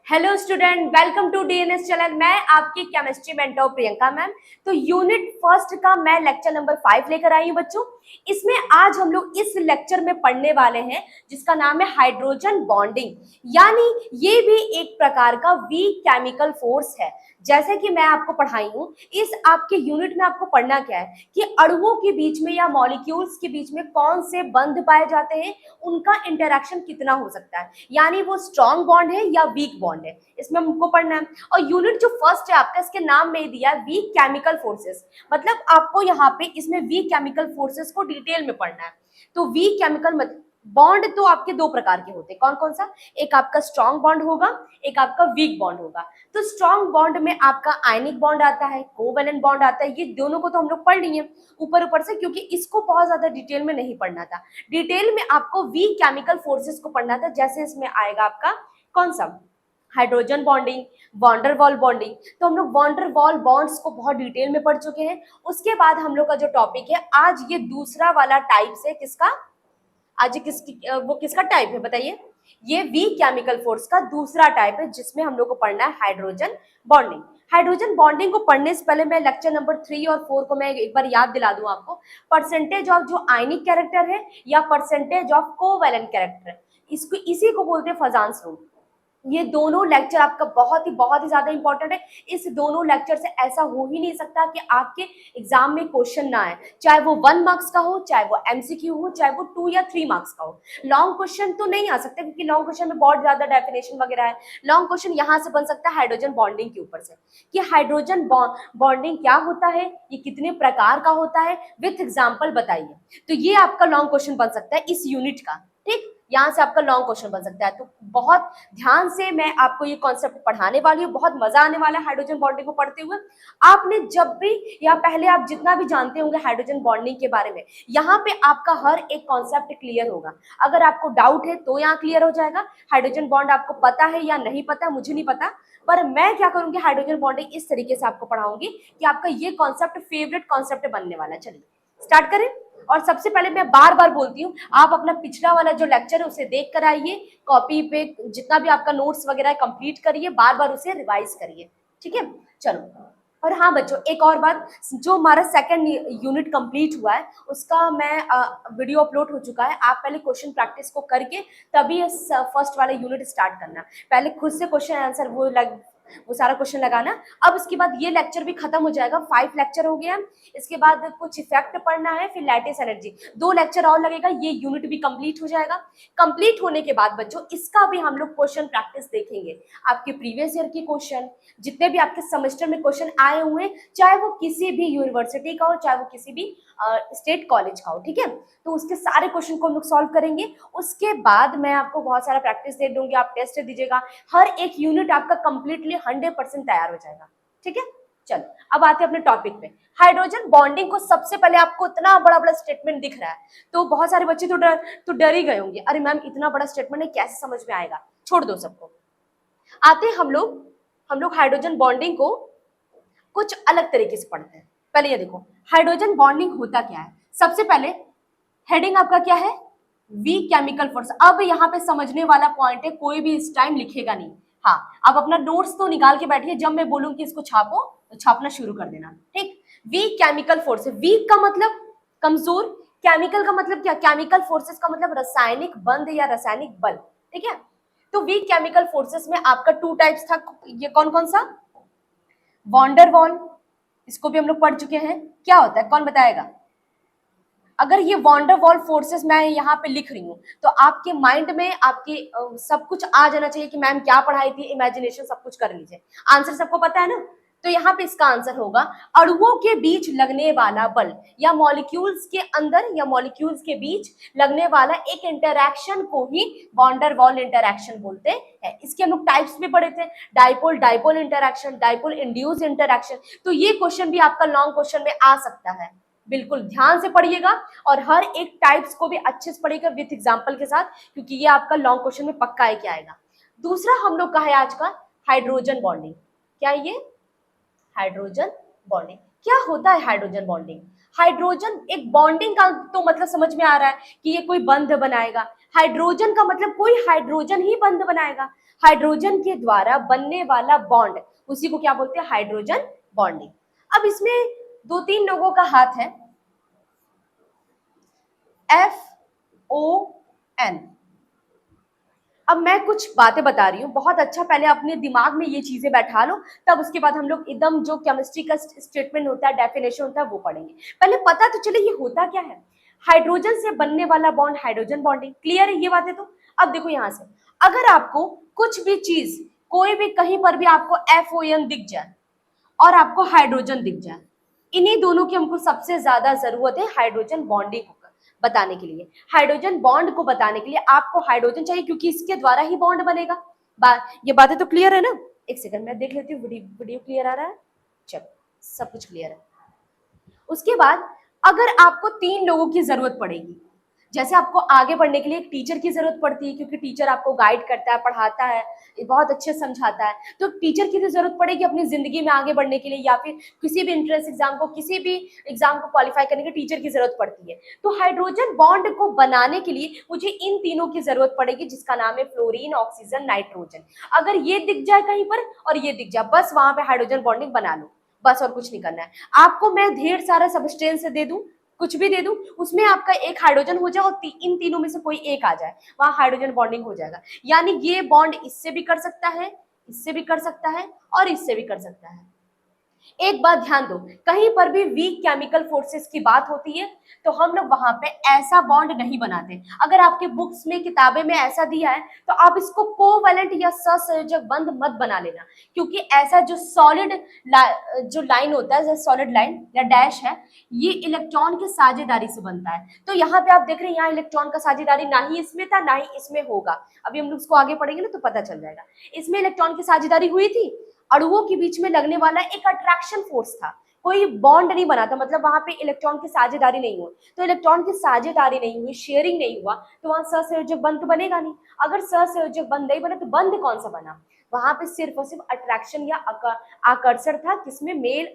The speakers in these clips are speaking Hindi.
Hello student, welcome to DNS channel. मैं आपकी केमिस्ट्री मेंटर प्रियंका मैम। तो यूनिट फर्स्ट का मैं लेक्चर नंबर 5 लेकर आई हूँ बच्चों। इसमें आज हम लोग इस लेक्चर में पढ़ने वाले हैं जिसका नाम है हाइड्रोजन बॉन्डिंग, यानी ये भी एक प्रकार का वीक केमिकल फोर्स है। जैसे कि मैं आपको पढ़ाई हूँ, इस आपके यूनिट में आपको पढ़ना क्या है कि अणुओं के बीच में या मॉलिक्यूल्स के बीच में कौन से बंध पाए जाते हैं, उनका इंटरेक्शन कितना हो सकता है, यानी वो स्ट्रॉन्ग बॉन्ड है या वीक बॉन्ड है, इसमें हमको पढ़ना है। और यूनिट जो फर्स्ट है आपका, इसके नाम में दिया है वीक केमिकल फोर्सेस, मतलब आपको यहाँ पे इसमें वीक केमिकल फोर्सेस को डिटेल में पढ़ना है। तो वीक केमिकल बॉन्ड तो आपके दो प्रकार के होते हैं, कौन कौन सा? एक आपका स्ट्रॉन्ग बॉन्ड होगा, एक आपका वीक बॉन्ड होगा। तो स्ट्रॉन्ग बॉन्ड में आपका आयनिक बॉन्ड आता है, कोवेलेंट बॉन्ड आता है, ये दोनों को तो हम लोग पढ़ लिए ऊपर ऊपर से, क्योंकि इसको बहुत ज्यादा डिटेल में नहीं पढ़ना था। डिटेल में आपको वीक केमिकल फोर्सेस को पढ़ना था, जैसे इसमें आएगा आपका कौन सा? Hydrogen bonding, van der Waals bonding. तो हम लोग वॉन्डरवॉल बॉन्ड्स को बहुत डिटेल में पढ़ चुके हैं। उसके बाद हम लोग का जो टॉपिक है आज, ये दूसरा वाला टाइप से किसका, आज वो किसका टाइप है बताइए? ये वीक केमिकल फोर्स का दूसरा टाइप है, जिसमें हम लोग को पढ़ना है हाइड्रोजन बॉन्डिंग। हाइड्रोजन बॉन्डिंग को पढ़ने से पहले मैं लेक्चर नंबर 3 और 4 को मैं एक बार याद दिला दूं आपको। परसेंटेज ऑफ जो आयनिक कैरेक्टर है या परसेंटेज ऑफ कोवेलेंट कैरेक्टर, इसको इसी को बोलते हैं फजांस रूल। ये दोनों लेक्चर आपका बहुत ही ज्यादा इंपॉर्टेंट है। इस दोनों लेक्चर से ऐसा हो ही नहीं सकता कि आपके एग्जाम में क्वेश्चन ना आए, चाहे वो 1 मार्क्स का हो, चाहे वो एमसीक्यू हो, चाहे वो 2 या 3 मार्क्स का हो। लॉन्ग क्वेश्चन तो नहीं आ सकता, क्योंकि लॉन्ग क्वेश्चन में बहुत ज्यादा डेफिनेशन वगैरह है। लॉन्ग क्वेश्चन यहाँ से बन सकता है हाइड्रोजन बॉन्डिंग के ऊपर से, कि हाइड्रोजन बॉन्डिंग क्या होता है, ये कितने प्रकार का होता है, विथ एग्जाम्पल बताइए। तो ये आपका लॉन्ग क्वेश्चन बन सकता है इस यूनिट का। ठीक, यहाँ से आपका लॉन्ग क्वेश्चन बन सकता है। तो बहुत ध्यान से मैं आपको ये कॉन्सेप्ट पढ़ाने वाली हूँ, बहुत मजा आने वाला है हाइड्रोजन बॉन्डिंग को पढ़ते हुए। आपने जब भी या पहले आप जितना भी जानते होंगे हाइड्रोजन बॉन्डिंग के बारे में, यहाँ पे आपका हर एक कॉन्सेप्ट क्लियर होगा। अगर आपको डाउट है तो यहाँ क्लियर हो जाएगा। हाइड्रोजन बॉन्ड आपको पता है या नहीं पता, मुझे नहीं पता, पर मैं क्या करूंगी, हाइड्रोजन बॉन्डिंग इस तरीके से आपको पढ़ाऊंगी कि आपका ये कॉन्सेप्ट फेवरेट कॉन्सेप्ट बनने वाला है। चलिए स्टार्ट करें। और सबसे पहले मैं बार बार बोलती हूँ, आप अपना पिछला वाला जो लेक्चर है उसे देख कर आइए, कॉपी पे जितना भी आपका नोट्स वगैरह है कंप्लीट करिए, बार बार उसे रिवाइज करिए। ठीक है, चलो। और हाँ बच्चों, एक और बात, जो हमारा सेकंड यूनिट कंप्लीट हुआ है उसका मैं वीडियो अपलोड हो चुका है। आप पहले क्वेश्चन प्रैक्टिस को करके तभी फर्स्ट वाला यूनिट स्टार्ट करना। पहले खुद से क्वेश्चन आंसर वो सारा क्वेश्चन लगाना। अब इसके बाद ये लेक्चर भी खत्म हो जाएगा, 5 लेक्चर हो गया। इसके बाद कुछ इफेक्ट पढ़ना है, फिर लैटिस एनर्जी, 2 लेक्चर और लगेगा, ये यूनिट भी कंप्लीट हो जाएगा। कंप्लीट होने के बाद बच्चों इसका भी हम लोग क्वेश्चन प्रैक्टिस देखेंगे। आपके प्रीवियस ईयर के क्वेश्चन, जितने भी आपके सेमेस्टर में क्वेश्चन आए हुए, चाहे वो किसी भी यूनिवर्सिटी का हो, चाहे वो किसी भी स्टेट कॉलेज का हो, ठीक है, तो उसके सारे क्वेश्चन को हम लोग सॉल्व करेंगे। उसके बाद मैं आपको बहुत सारा प्रैक्टिस दे दूंगी, आप टेस्ट दीजिएगा, हर एक यूनिट आपका कंप्लीटली 100% तैयार हो जाएगा। ठीक है, चलो अब आते हैं अपने टॉपिक पे। हाइड्रोजन बॉन्डिंग को सबसे पहले आपको इतना बड़ा बड़ा स्टेटमेंट दिख रहा है, तो बहुत सारे बच्चे तो डर ही गए होंगे, अरे मैम इतना बड़ा स्टेटमेंट है, कैसे समझ में आएगा, छोड़ दो सबको। आते हैं हम लोग हाइड्रोजन बॉन्डिंग को कुछ अलग तरीके से पढ़ते हैं। पहले ये देखो हाइड्रोजन बॉन्डिंग होता क्या है। सबसे पहले हेडिंग आपका क्या है, वीक केमिकल फोर्स। अब यहाँ पे समझने वाला पॉइंट है, कोई भी इस टाइम लिखेगा नहीं। हाँ, आप अपना नोट्स तो निकाल के बैठिए, जब मैं बोलूँ कि इसको छापो तो छापना शुरू कर देना। ठीक, वीक केमिकल फोर्स, वीक का मतलब कमजोर, केमिकल का मतलब क्या, केमिकल फोर्सेस का मतलब रासायनिक बंध या रासायनिक बल। ठीक है, तो वीक केमिकल फोर्सेस में आपका 2 टाइप्स था, ये कौन कौन सा? वॉन्डरवॉल, इसको भी हम लोग पढ़ चुके हैं, क्या होता है कौन बताएगा? अगर ये वॉन्डरवॉल फोर्सेस मैं यहाँ पे लिख रही हूँ तो आपके माइंड में आपके सब कुछ आ जाना चाहिए कि मैम क्या पढ़ाई थी, इमेजिनेशन सब कुछ कर लीजिए। आंसर सबको पता है ना? तो यहाँ पे इसका आंसर होगा अणुओं के बीच लगने वाला बल, या मॉलिक्यूल्स के अंदर या मॉलिक्यूल्स के बीच लगने वाला एक इंटरैक्शन को ही वॉन्डरवॉल इंटरैक्शन बोलते हैं। इसके हम लोग टाइप्स भी पढ़े थे, dipole dipole interaction, dipole induced interaction. तो ये क्वेश्चन भी आपका लॉन्ग क्वेश्चन में आ सकता है। बिल्कुल ध्यान से पढ़िएगा और हर एक टाइप्स को भी अच्छे से पढ़िएगा विथ एग्जांपल के साथ, क्योंकि ये आपका लॉन्ग क्वेश्चन में पक्का है कि आएगा। दूसरा हम लोग का है आज का हाइड्रोजन बॉन्डिंग। क्या ये हाइड्रोजन बॉन्डिंग, क्या होता है हाइड्रोजन बॉन्डिंग? हाइड्रोजन एक बॉन्डिंग का तो मतलब समझ में आ रहा है कि ये कोई बंध बनाएगा। हाइड्रोजन का मतलब कोई हाइड्रोजन ही बंध बनाएगा, हाइड्रोजन के द्वारा बनने वाला बॉन्ड, उसी को क्या बोलते हैं, हाइड्रोजन बॉन्डिंग। अब इसमें 2-3 लोगों का हाथ है, FON। अब मैं कुछ बातें बता रही हूँ, बहुत अच्छा, पहले अपने दिमाग में ये चीजें बैठा लो, तब उसके बाद हम लोग एकदम जो केमिस्ट्री का स्टेटमेंट होता है, डेफिनेशन होता है, वो पढ़ेंगे। पहले पता तो चले ये होता क्या है। हाइड्रोजन से बनने वाला बॉन्ड हाइड्रोजन बॉन्डिंग, क्लियर है ये बातें। तो अब देखो यहां से, अगर आपको कुछ भी चीज, कोई भी कहीं पर भी आपको FON दिख जाए और आपको हाइड्रोजन दिख जाए, इन्हीं दोनों की हमको सबसे ज्यादा जरूरत है हाइड्रोजन बॉन्डिंग बताने के लिए। हाइड्रोजन बॉन्ड को बताने के लिए आपको हाइड्रोजन चाहिए, क्योंकि इसके द्वारा ही बॉन्ड बनेगा। ये बातें तो क्लियर है ना। एक सेकंड मैं देख लेती हूँ वीडियो क्लियर आ रहा है, चलो सब कुछ क्लियर है। उसके बाद अगर आपको 3 लोगों की जरूरत पड़ेगी, जैसे आपको आगे बढ़ने के लिए एक टीचर की जरूरत पड़ती है, क्योंकि टीचर आपको गाइड करता है, पढ़ाता है, बहुत अच्छे समझाता है, तो टीचर की तो जरूरत पड़ेगी अपनी जिंदगी में आगे बढ़ने के लिए, या फिर किसी भी एंट्रेंस एग्जाम को, किसी भी एग्जाम को क्वालिफाई करने के टीचर की जरूरत पड़ती है। तो हाइड्रोजन बॉन्ड को बनाने के लिए मुझे इन तीनों की जरूरत पड़ेगी, जिसका नाम है फ्लोरीन, ऑक्सीजन, नाइट्रोजन। अगर ये दिख जाए कहीं पर और ये दिख जाए, बस वहां पे हाइड्रोजन बॉन्डिंग बना लो, बस और कुछ नहीं करना है आपको। मैं ढेर सारा सबस्टेंस दे दूं, कुछ भी दे दूं, उसमें आपका एक हाइड्रोजन हो जाए और इन तीनों में से कोई एक आ जाए, वहां हाइड्रोजन बॉन्डिंग हो जाएगा। यानी ये बॉन्ड इससे भी कर सकता है, इससे भी कर सकता है और इससे भी कर सकता है। एक बात ध्यान दो, कहीं पर भी वीक केमिकल फोर्सेस की बात होती है तो हम लोग वहां पे ऐसा बॉन्ड नहीं बनाते। अगर आपके बुक्स में, किताबें में ऐसा दिया है तो आप इसको कोवैलेंट या सहसंयोजक बंध मत बना लेना, क्योंकि ऐसा जो सॉलिड जो लाइन होता है, जैसे सॉलिड लाइन या डैश है, ये इलेक्ट्रॉन की साझेदारी से बनता है। तो यहाँ पे आप देख रहे हैं, यहाँ इलेक्ट्रॉन का साझेदारी ना ही इसमें था ना ही इसमें होगा। अभी हम लोग इसको आगे पढ़ेंगे ना तो पता चल जाएगा। इसमें इलेक्ट्रॉन की साझेदारी हुई थी, अणुओं के बीच में लगने वाला एक अट्रैक्शन फोर्स था, कोई बॉन्ड नहीं बना था, मतलब वहां पे इलेक्ट्रॉन की साझेदारी नहीं हुई। तो इलेक्ट्रॉन की साझेदारी नहीं हुई, शेयरिंग नहीं हुआ, तो वहां सहसंयोजक बंध तो बनेगा नहीं। अगर सहसंयोजक बंध नहीं बना तो बंध कौन सा बना, वहां पे सिर्फ और सिर्फ अट्रैक्शन या आकर्षण था, किसमें, मेल,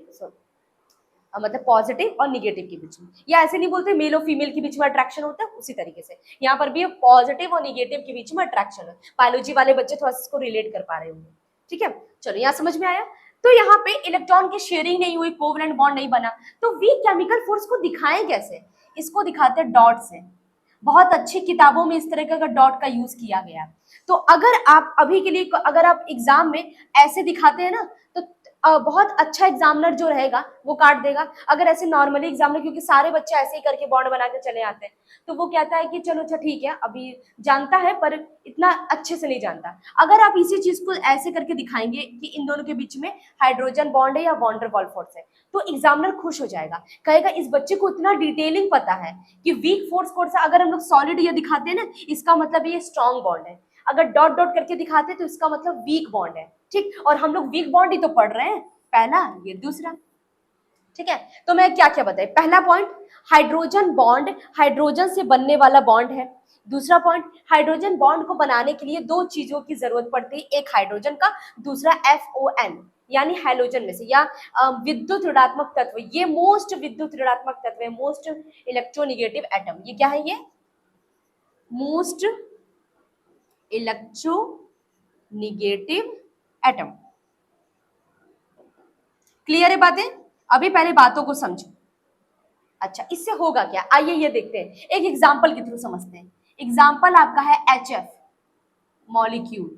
मतलब पॉजिटिव और निगेटिव के बीच में। या ऐसे नहीं बोलते मेल और फीमेल के बीच में अट्रैक्शन होता है, उसी तरीके से यहाँ पर भी पॉजिटिव और निगेटिव के बीच में अट्रैक्शन है। बायोलॉजी वाले बच्चे थोड़ा सा इसको रिलेट कर पा रहे होंगे, ठीक है। चलो यहाँ समझ में आया। तो यहाँ पे इलेक्ट्रॉन की शेयरिंग नहीं हुई, कोवलेंट बॉन्ड नहीं बना, तो वीक केमिकल फोर्स को दिखाएं कैसे, इसको दिखाते हैं डॉट से। बहुत अच्छी किताबों में इस तरह का डॉट का यूज किया गया है। तो अगर आप अभी के लिए, अगर आप एग्जाम में ऐसे दिखाते हैं ना, तो बहुत अच्छा एग्जामिनर जो रहेगा वो काट देगा। अगर ऐसे नॉर्मली एग्जामिनर, क्योंकि सारे बच्चे ऐसे ही करके बॉन्ड बना के चले आते हैं, तो वो कहता है कि चलो अच्छा ठीक है, अभी जानता है पर इतना अच्छे से नहीं जानता। अगर आप इसी चीज को ऐसे करके दिखाएंगे कि इन दोनों के बीच में हाइड्रोजन बॉन्ड है या वॉन डेर वाल्स फोर्स है, तो एग्जामिनर खुश हो जाएगा, कहेगा इस बच्चे को इतना डिटेलिंग पता है कि वीक फोर्स कौन सा। अगर हम लोग सॉलिड ये दिखाते हैं ना, इसका मतलब ये स्ट्रॉन्ग बॉन्ड है। अगर डॉट डॉट करके दिखाते हैं तो इसका मतलब वीक बॉन्ड है, ठीक। और हम लोग वीक बॉन्ड ही तो पढ़ रहे हैं, पहला ये दूसरा, ठीक है। तो मैं क्या क्या बताई, पहला पॉइंट हाइड्रोजन बॉन्ड हाइड्रोजन से बनने वाला बॉन्ड है। दूसरा पॉइंट, हाइड्रोजन बॉन्ड को बनाने के लिए 2 चीजों की जरूरत पड़ती है, एक हाइड्रोजन का, दूसरा FON यानी हैलोजन में से, या विद्युत ऋणात्मक तत्व। ये मोस्ट विद्युत ऋणात्मक तत्व है, मोस्ट इलेक्ट्रोनिगेटिव एटम। ये क्या है, ये मोस्ट इलेक्ट्रोनिगेटिव एटम। क्लियर है बातें। अभी पहले बातों को समझो। अच्छा, इससे होगा क्या, आइए ये देखते हैं, एक एग्जांपल के थ्रू समझते हैं। एग्जांपल आपका है HF मॉलिक्यूल।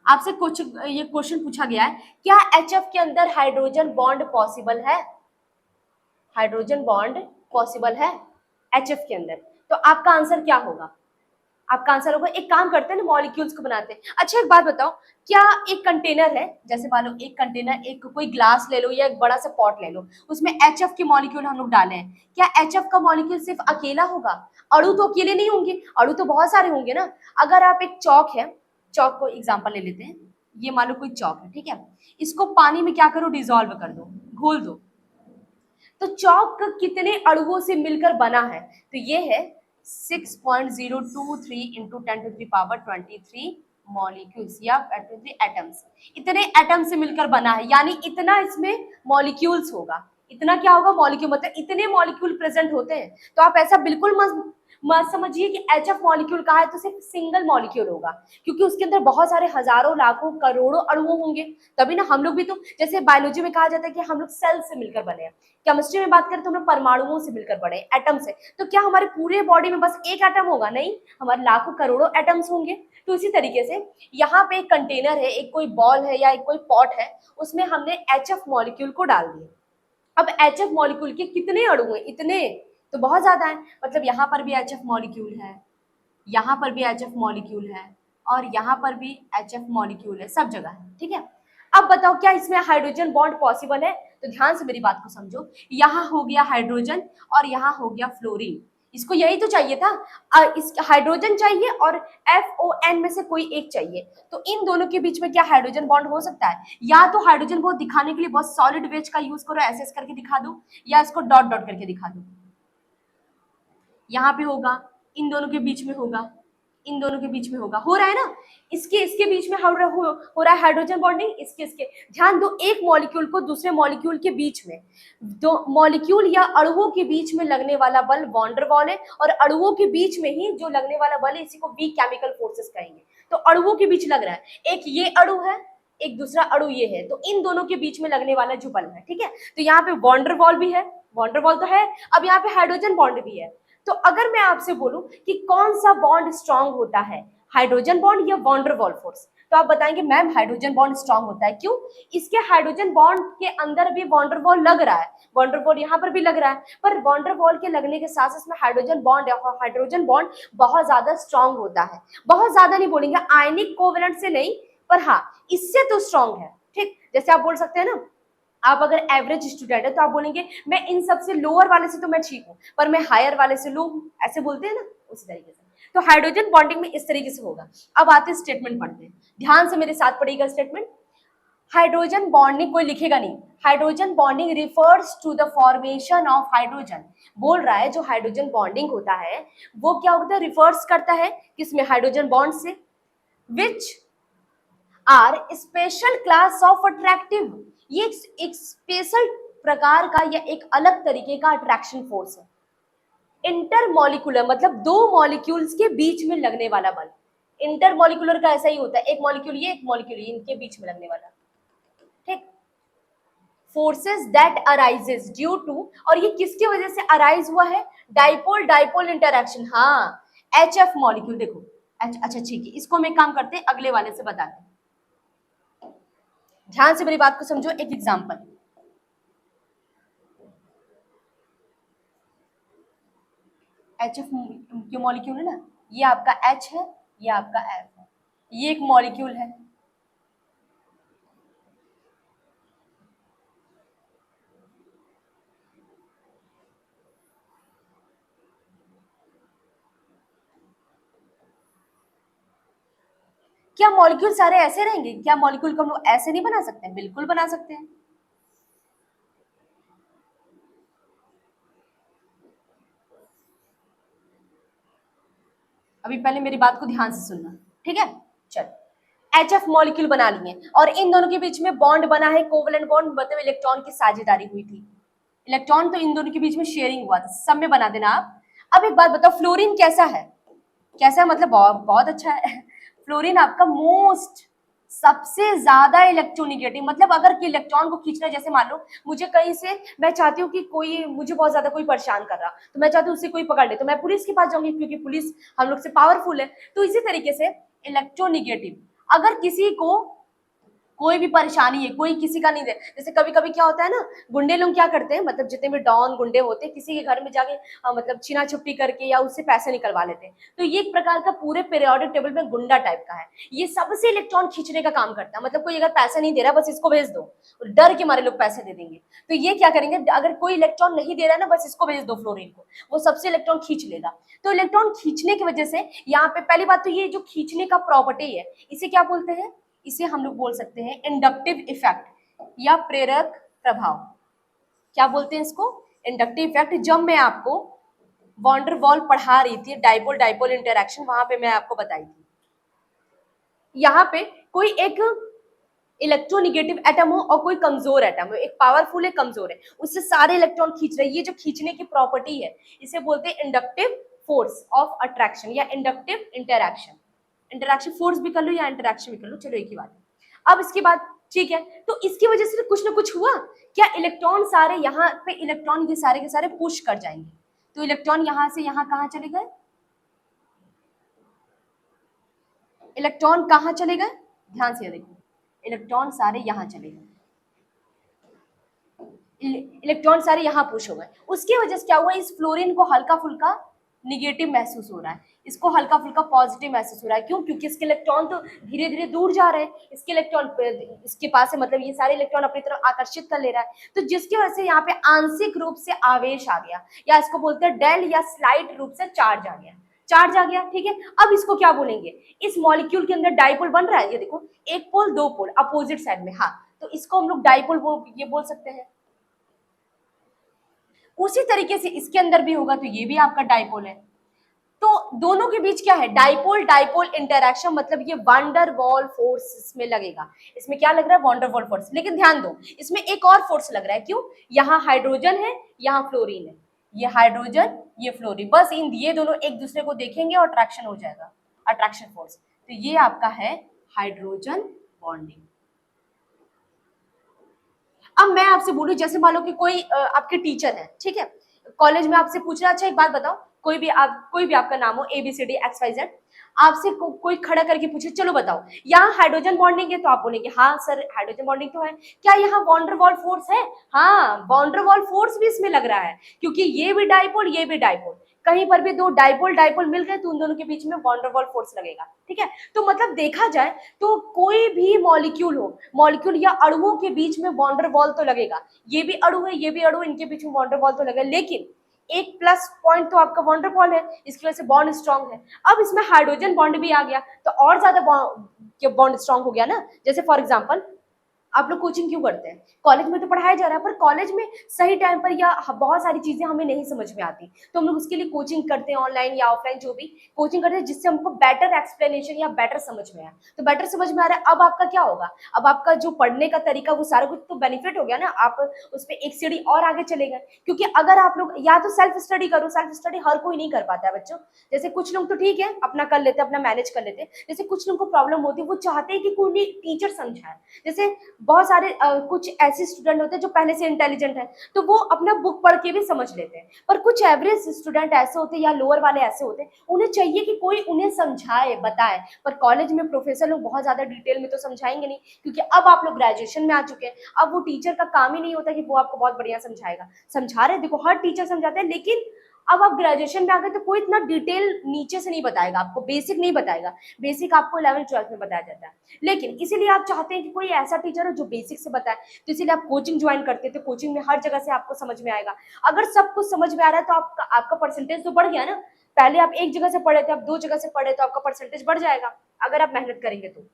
आपसे कुछ ये क्वेश्चन पूछा गया है, क्या HF के अंदर हाइड्रोजन बॉन्ड पॉसिबल है, हाइड्रोजन बॉन्ड पॉसिबल है HF के अंदर। तो आपका आंसर क्या होगा, आपका आंसर होगा, एक काम करते हैं ना, मॉलिक्यूल्स को बनाते हैं। अच्छा एक बात बताओ, क्या एक कंटेनर है, जैसे मान लो एक कंटेनर, एक कोई ग्लास ले लो या एक बड़ा सा पॉट ले लो, उसमें HF के मॉलिक्यूल हम लोग डाले हैं, क्या HF का मॉलिक्यूल सिर्फ अकेला होगा, अणु तो अकेले नहीं होंगे, अणु तो बहुत सारे होंगे ना। अगर आप एक चौक है, चौक को एग्जाम्पल ले लेते हैं, ये मान लो कोई चौक है, ठीक है, इसको पानी में क्या करो, डिजोल्व कर दो, घोल दो, तो चौक कितने अणुओं से मिलकर बना है, तो ये है 6.023 इंटू 10⁻23 मॉलिक्यूल्स या 23 एटम्स। इतने एटम से मिलकर बना है, यानी इतना इसमें मॉलिक्यूल्स होगा। इतना क्या होगा, मॉलिक्यूल, मतलब इतने मॉलिक्यूल प्रेजेंट होते हैं। तो आप ऐसा बिल्कुल समझिए कि HF मॉलिक्यूल कहा है तो सिर्फ सिंगल मॉलिक्यूल होगा, क्योंकि उसके अंदर बहुत सारे हजारों लाखों करोड़ों अणु होंगे, तभी ना हम लोग भी तो, जैसे बायोलॉजी में कहा जाता है कि हम लोग सेल से मिलकर बने हैं, केमिस्ट्री में बात करें तो हम लोग परमाणुओं से मिलकर बने, एटम से। तो क्या हमारे पूरे बॉडी में बस एक एटम होगा? नहीं, हमारे लाखों करोड़ों एटम्स होंगे। तो इसी तरीके से यहाँ पे एक कंटेनर है, एक कोई बॉल है या एक कोई पॉट है, उसमें हमने HF मॉलिक्यूल को डाल दिया। अब HF मॉलिक्यूल के कितने अणु हैं? इतने, तो बहुत ज्यादा है। मतलब यहाँ पर भी HF मॉलिक्यूल है, यहाँ पर भी HF मॉलिक्यूल है, और यहाँ पर भी HF मॉलिक्यूल है, सब जगह है, ठीक है। अब बताओ क्या इसमें हाइड्रोजन बॉन्ड पॉसिबल है? तो ध्यान से मेरी बात को समझो, यहाँ हो गया हाइड्रोजन और यहाँ हो गया फ्लोरीन, इसको यही तो चाहिए था, इस हाइड्रोजन चाहिए और FON में से कोई एक चाहिए। तो इन दोनों के बीच में क्या हाइड्रोजन बॉन्ड हो सकता है? या तो हाइड्रोजन बॉन्ड दिखाने के लिए बहुत सॉलिड वेज का यूज करो, ऐसे करके दिखा दो, या इसको डॉट डॉट करके दिखा दो। यहाँ पे होगा, इन दोनों के बीच में होगा, इन दोनों के बीच में होगा, हो रहा है ना। इसके बीच में हो रहा है हाइड्रोजन बॉन्डिंग, इसके ध्यान दो, एक मॉलिक्यूल को दूसरे मॉलिक्यूल के बीच में, दो मॉलिक्यूल या अणुओं के बीच में लगने वाला बल वॉन डेर वाल है, और अणुओं के बीच में ही जो लगने वाला बल है इसी को वीक केमिकल फोर्सेस कहेंगे। तो अणुओं के बीच लग रहा है, एक ये अणु है, एक दूसरा अणु ये है, तो इन दोनों के बीच में लगने वाला जो बल है, ठीक है। तो यहाँ पे वॉन डेर वाल भी है, वॉन डेर वाल तो है, अब यहाँ पे हाइड्रोजन बॉन्ड भी है। तो अगर मैं आपसे बोलूं कि कौन सा बॉन्ड स्ट्रांग होता है, हाइड्रोजन बॉन्ड या वॉन डेर वाल फोर्स, तो आप बताएंगे मैम हाइड्रोजन बॉन्ड स्ट्रांग होता है। क्यों? इसके हाइड्रोजन बॉन्ड के अंदर भी वॉन डेर वाल लग रहा है, वॉन डेर वाल यहाँ पर भी लग रहा है, पर वॉन डेर वाल के लगने के साथ इसमें हाइड्रोजन बॉन्ड है, हाइड्रोजन बॉन्ड बहुत ज्यादा स्ट्रांग होता है, बहुत ज्यादा नहीं बोलेंगे, आयनिक कोवेलेंट से नहीं, पर हाँ इससे तो स्ट्रांग है, ठीक। जैसे आप बोल सकते हैं ना, आप अगर एवरेज स्टूडेंट है तो आप बोलेंगे मैं इन सबसे लोअर वाले से तो मैं ठीक हूँ, पर मैं हायर वाले से लो हूँ, ऐसे बोलते हैं ना, उसी तरीके से। तो हाइड्रोजन बॉन्डिंग में इस तरीके से होगा। अब आते हैं स्टेटमेंट पढ़ते हैं, ध्यान से मेरे साथ पढ़िएगा स्टेटमेंट। हाइड्रोजन बॉन्डिंग कोई लिखेगा नहीं, hydrogen bonding refers to the formation of hydrogen, बोल रहा है जो हाइड्रोजन बॉन्डिंग होता है वो क्या होता है, रिफर्स करता है किसमें, हाइड्रोजन बॉन्ड से, which are special class of attractive, ये एक स्पेशल प्रकार का या एक अलग तरीके का अट्रैक्शन फोर्स है। इंटरमॉलिक्यूलर मतलब दो मॉलिक्यूल्स के बीच में लगने वाला बल, इंटरमॉलिक्यूलर का ऐसा ही होता है, एक मॉलिक्यूल ये एक मॉलिक्यूल ये, इनके बीच में लगने वाला, ठीक। Forces that arises due to, और ये किसकी वजह से अराइज हुआ है, डाइपोल डाइपोल इंटरैक्शन, हाँ HF मॉलिक्यूल। देखो अच्छा ठीक है, इसको हम एक काम करते हैं, अगले वाले से बताते हैं, ध्यान से मेरी बात को समझो। एक एग्जांपल, HF के मॉलिक्यूल है ना, ये आपका H है, ये आपका F है, ये एक मॉलिक्यूल है, क्या मॉलिक्यूल सारे ऐसे रहेंगे? क्या मॉलिक्यूल को हम लोग ऐसे नहीं बना सकते? बिल्कुल बना सकते हैं। अभी पहले मेरी बात को ध्यान से सुनना, ठीक है। चलो HF मॉलिक्यूल बना लिए और इन दोनों के बीच में बॉन्ड बना है, कोवेलेंट बॉन्ड, मतलब इलेक्ट्रॉन की साझेदारी हुई थी, इलेक्ट्रॉन तो इन दोनों के बीच में शेयरिंग हुआ था, सब में बना देना आप। अब एक बात बताओ, फ्लोरीन कैसा है? कैसा है मतलब बहुत अच्छा है। फ्लोरीन आपका मोस्ट सबसे ज्यादा इलेक्ट्रोनिगेटिव, मतलब अगर कि इलेक्ट्रॉन को खींचना, जैसे मान लो मुझे कहीं से, मैं चाहती हूँ कि कोई मुझे बहुत ज्यादा कोई परेशान कर रहा, तो मैं चाहती हूँ उससे कोई पकड़ ले, तो मैं पुलिस के पास जाऊंगी क्योंकि पुलिस हम लोग से पावरफुल है। तो इसी तरीके से इलेक्ट्रोनिगेटिव, अगर किसी को कोई भी परेशानी है, कोई किसी का नहीं दे, जैसे कभी कभी क्या होता है ना, गुंडे लोग क्या करते हैं, मतलब जितने भी डॉन गुंडे होते हैं किसी के घर में जाके मतलब छीना छुपटी करके या उससे पैसे निकलवा लेते हैं। तो ये एक प्रकार का पूरे पीरियोडिक टेबल में गुंडा टाइप का है, ये सबसे इलेक्ट्रॉन खींचने का काम करता है, मतलब कोई अगर पैसा नहीं दे रहा बस इसको भेज दो, डर के मारे लोग पैसे दे देंगे। तो ये क्या करेंगे, अगर कोई इलेक्ट्रॉन नहीं दे रहा है ना, बस इसको भेज दो फ्लोरीन को, वो सबसे इलेक्ट्रॉन खींच लेगा। तो इलेक्ट्रॉन खींचने की वजह से यहाँ पे पहली बात तो ये जो खींचने का प्रॉपर्टी है, इसे क्या बोलते हैं, इसे हम लोग बोल सकते हैं इंडक्टिव इफेक्ट या प्रेरक प्रभाव। क्या बोलते हैं इसको, इंडक्टिव इफेक्ट। जब मैं आपको वॉन डेर वाल पढ़ा रही थी, डाइपोल डाइपोल इंटरैक्शन, वहां पे मैं आपको बताई थी, यहाँ पे कोई एक इलेक्ट्रोनिगेटिव एटम हो और कोई कमजोर एटम हो, एक पावरफुल है कमजोर है, उससे सारे इलेक्ट्रॉन खींच रहे हैं, ये जो खींचने की प्रॉपर्टी है इसे बोलते हैं इंडक्टिव फोर्स ऑफ अट्रैक्शन या इंडक्टिव इंटरैक्शन, इंटरैक्शन फोर्स भी कर लो या इंटरैक्शन भी कर लो, चलो एक ही बात है। अब इसके बाद ठीक है, तो इसकी वजह से कुछ ना कुछ हुआ क्या, इलेक्ट्रॉन सारे यहाँ पे, इलेक्ट्रॉन ये सारे के सारे पुश कर जाएंगे, तो इलेक्ट्रॉन यहां से यहां कहां चले गए, इलेक्ट्रॉन कहां चले गए, ध्यान से देखो, इलेक्ट्रॉन सारे यहां चले गए, इलेक्ट्रॉन सारे यहां पुश हो गए, उसकी वजह से क्या हुआ, इस फ्लोरीन को हल्का फुल्का निगेटिव महसूस हो रहा है, इसको हल्का फुल्का पॉजिटिव महसूस हो रहा है, क्यों, क्योंकि इसके इलेक्ट्रॉन तो धीरे धीरे दूर जा रहे हैं, इसके इलेक्ट्रॉन इसके पास है, मतलब ये सारे इलेक्ट्रॉन अपनी तरफ आकर्षित कर ले रहा है, तो जिसकी वजह से यहाँ पे आंशिक रूप से आवेश आ गया, या इसको बोलते हैं डेल, या स्लाइड रूप से चार्ज आ गया, चार्ज आ गया, ठीक है। अब इसको क्या बोलेंगे, इस मॉलिक्यूल के अंदर डाइपोल बन रहा है, ये देखो एक पोल दो पोल अपोजिट साइड में, हाँ, तो इसको हम लोग डाइपोल ये बोल सकते हैं। उसी तरीके से इसके अंदर भी होगा, तो ये भी आपका डाइपोल है, तो दोनों के बीच क्या है, डाइपोल डाइपोल इंटरैक्शन, मतलब ये वंडर वॉल फोर्स इसमें लगेगा, इसमें क्या लग रहा है, वंडर वॉल फोर्स, लेकिन ध्यान दो इसमें एक और फोर्स लग रहा है, क्यों, यहाँ हाइड्रोजन है, यहाँ फ्लोरीन है, ये हाइड्रोजन ये फ्लोरीन, बस इन ये दोनों एक दूसरे को देखेंगे और अट्रैक्शन हो जाएगा, अट्रैक्शन फोर्स, तो ये आपका है हाइड्रोजन बॉन्डिंग। अब मैं आपसे बोलूं, जैसे मान लो कि कोई आपके टीचर है, ठीक है, कॉलेज में आपसे पूछ रहा, अच्छा एक बात बताओ, कोई भी आपका नाम हो ABCD XYZ, आपसे कोई खड़ा करके पूछे, चलो बताओ यहाँ हाइड्रोजन बॉन्डिंग है, तो आप बोलेंगे हाँ सर हाइड्रोजन बॉन्डिंग तो है, क्या यहाँ वॉन डेर वाल फोर्स है, हाँ वॉन डेर वाल फोर्स भी इसमें लग रहा है, क्योंकि ये भी डाइपोल ये भी डाइपोल, कहीं पर भी दो डाइपोल डाइपोल मिल गए तो उन दोनों के बीच में वॉन डेर वाल फोर्स लगेगा, ठीक है। तो मतलब देखा जाए तो कोई भी मॉलिक्यूल हो, मॉलिक्यूल या अणुओं के बीच में वॉन डेर वाल तो लगेगा, ये भी अणु है ये भी अणु, इनके बीच में वॉन डेर वाल तो लगेगा, लेकिन एक प्लस पॉइंट तो आपका वॉन डेर वाल है, इसकी वजह से बॉन्ड स्ट्रांग है। अब इसमें हाइड्रोजन बॉन्ड भी आ गया तो और ज्यादा बॉन्ड स्ट्रांग हो गया ना। जैसे फॉर एग्जांपल आप लोग कोचिंग क्यों करते हैं, कॉलेज में तो पढ़ाया जा रहा है, पर कॉलेज में सही टाइम पर या बहुत सारी चीजें हमें नहीं समझ में आती, तो हम लोग उसके लिए कोचिंग करते हैं, ऑनलाइन या ऑफलाइन जो भी कोचिंग करते हैं, जिससे हमको बेटर एक्सप्लेनेशन या बेटर समझ में आए। तो बेटर समझ में आ रहा है, अब आपका क्या होगा, अब आपका जो पढ़ने का तरीका वो सारा कुछ तो बेनिफिट हो गया ना, आप उस पर एक सीढ़ी और आगे चले गए। क्योंकि अगर आप लोग या तो सेल्फ स्टडी करो, सेल्फ स्टडी हर कोई नहीं कर पाता है बच्चों, जैसे कुछ लोग तो ठीक है अपना कर लेते हैं, अपना मैनेज कर लेते हैं, जैसे कुछ लोगों को प्रॉब्लम होती है, वो चाहते हैं कि कोई टीचर समझाए। जैसे बहुत सारे कुछ ऐसे स्टूडेंट होते हैं जो पहले से इंटेलिजेंट है, तो वो अपना बुक पढ़ के भी समझ लेते हैं, पर कुछ एवरेज स्टूडेंट ऐसे होते हैं या लोअर वाले ऐसे होते हैं, उन्हें चाहिए कि कोई उन्हें समझाए बताए, पर कॉलेज में प्रोफेसर लोग बहुत ज्यादा डिटेल में तो समझाएंगे नहीं, क्योंकि अब आप लोग ग्रेजुएशन में आ चुके हैं, अब वो टीचर का काम ही नहीं होता कि वो आपको बहुत बढ़िया समझाएगा, समझा रहे देखो हर टीचर समझाते हैं, लेकिन अब आप ग्रेजुएशन में आ गए तो कोई इतना डिटेल नीचे से नहीं बताएगा आपको, बेसिक नहीं बताएगा, बेसिक आपको 11th-12th में बताया जाता है, लेकिन इसीलिए आप चाहते हैं कि कोई ऐसा टीचर हो जो बेसिक से बताए, तो इसीलिए आप कोचिंग ज्वाइन करते हैं, तो कोचिंग में हर जगह से आपको समझ में आएगा। अगर सब कुछ समझ में आ रहा है तो आपका परसेंटेज तो बढ़ गया ना, पहले आप एक जगह से पढ़े थे, आप 2 जगह से पढ़े तो आपका परसेंटेज बढ़ जाएगा अगर आप मेहनत करेंगे तो।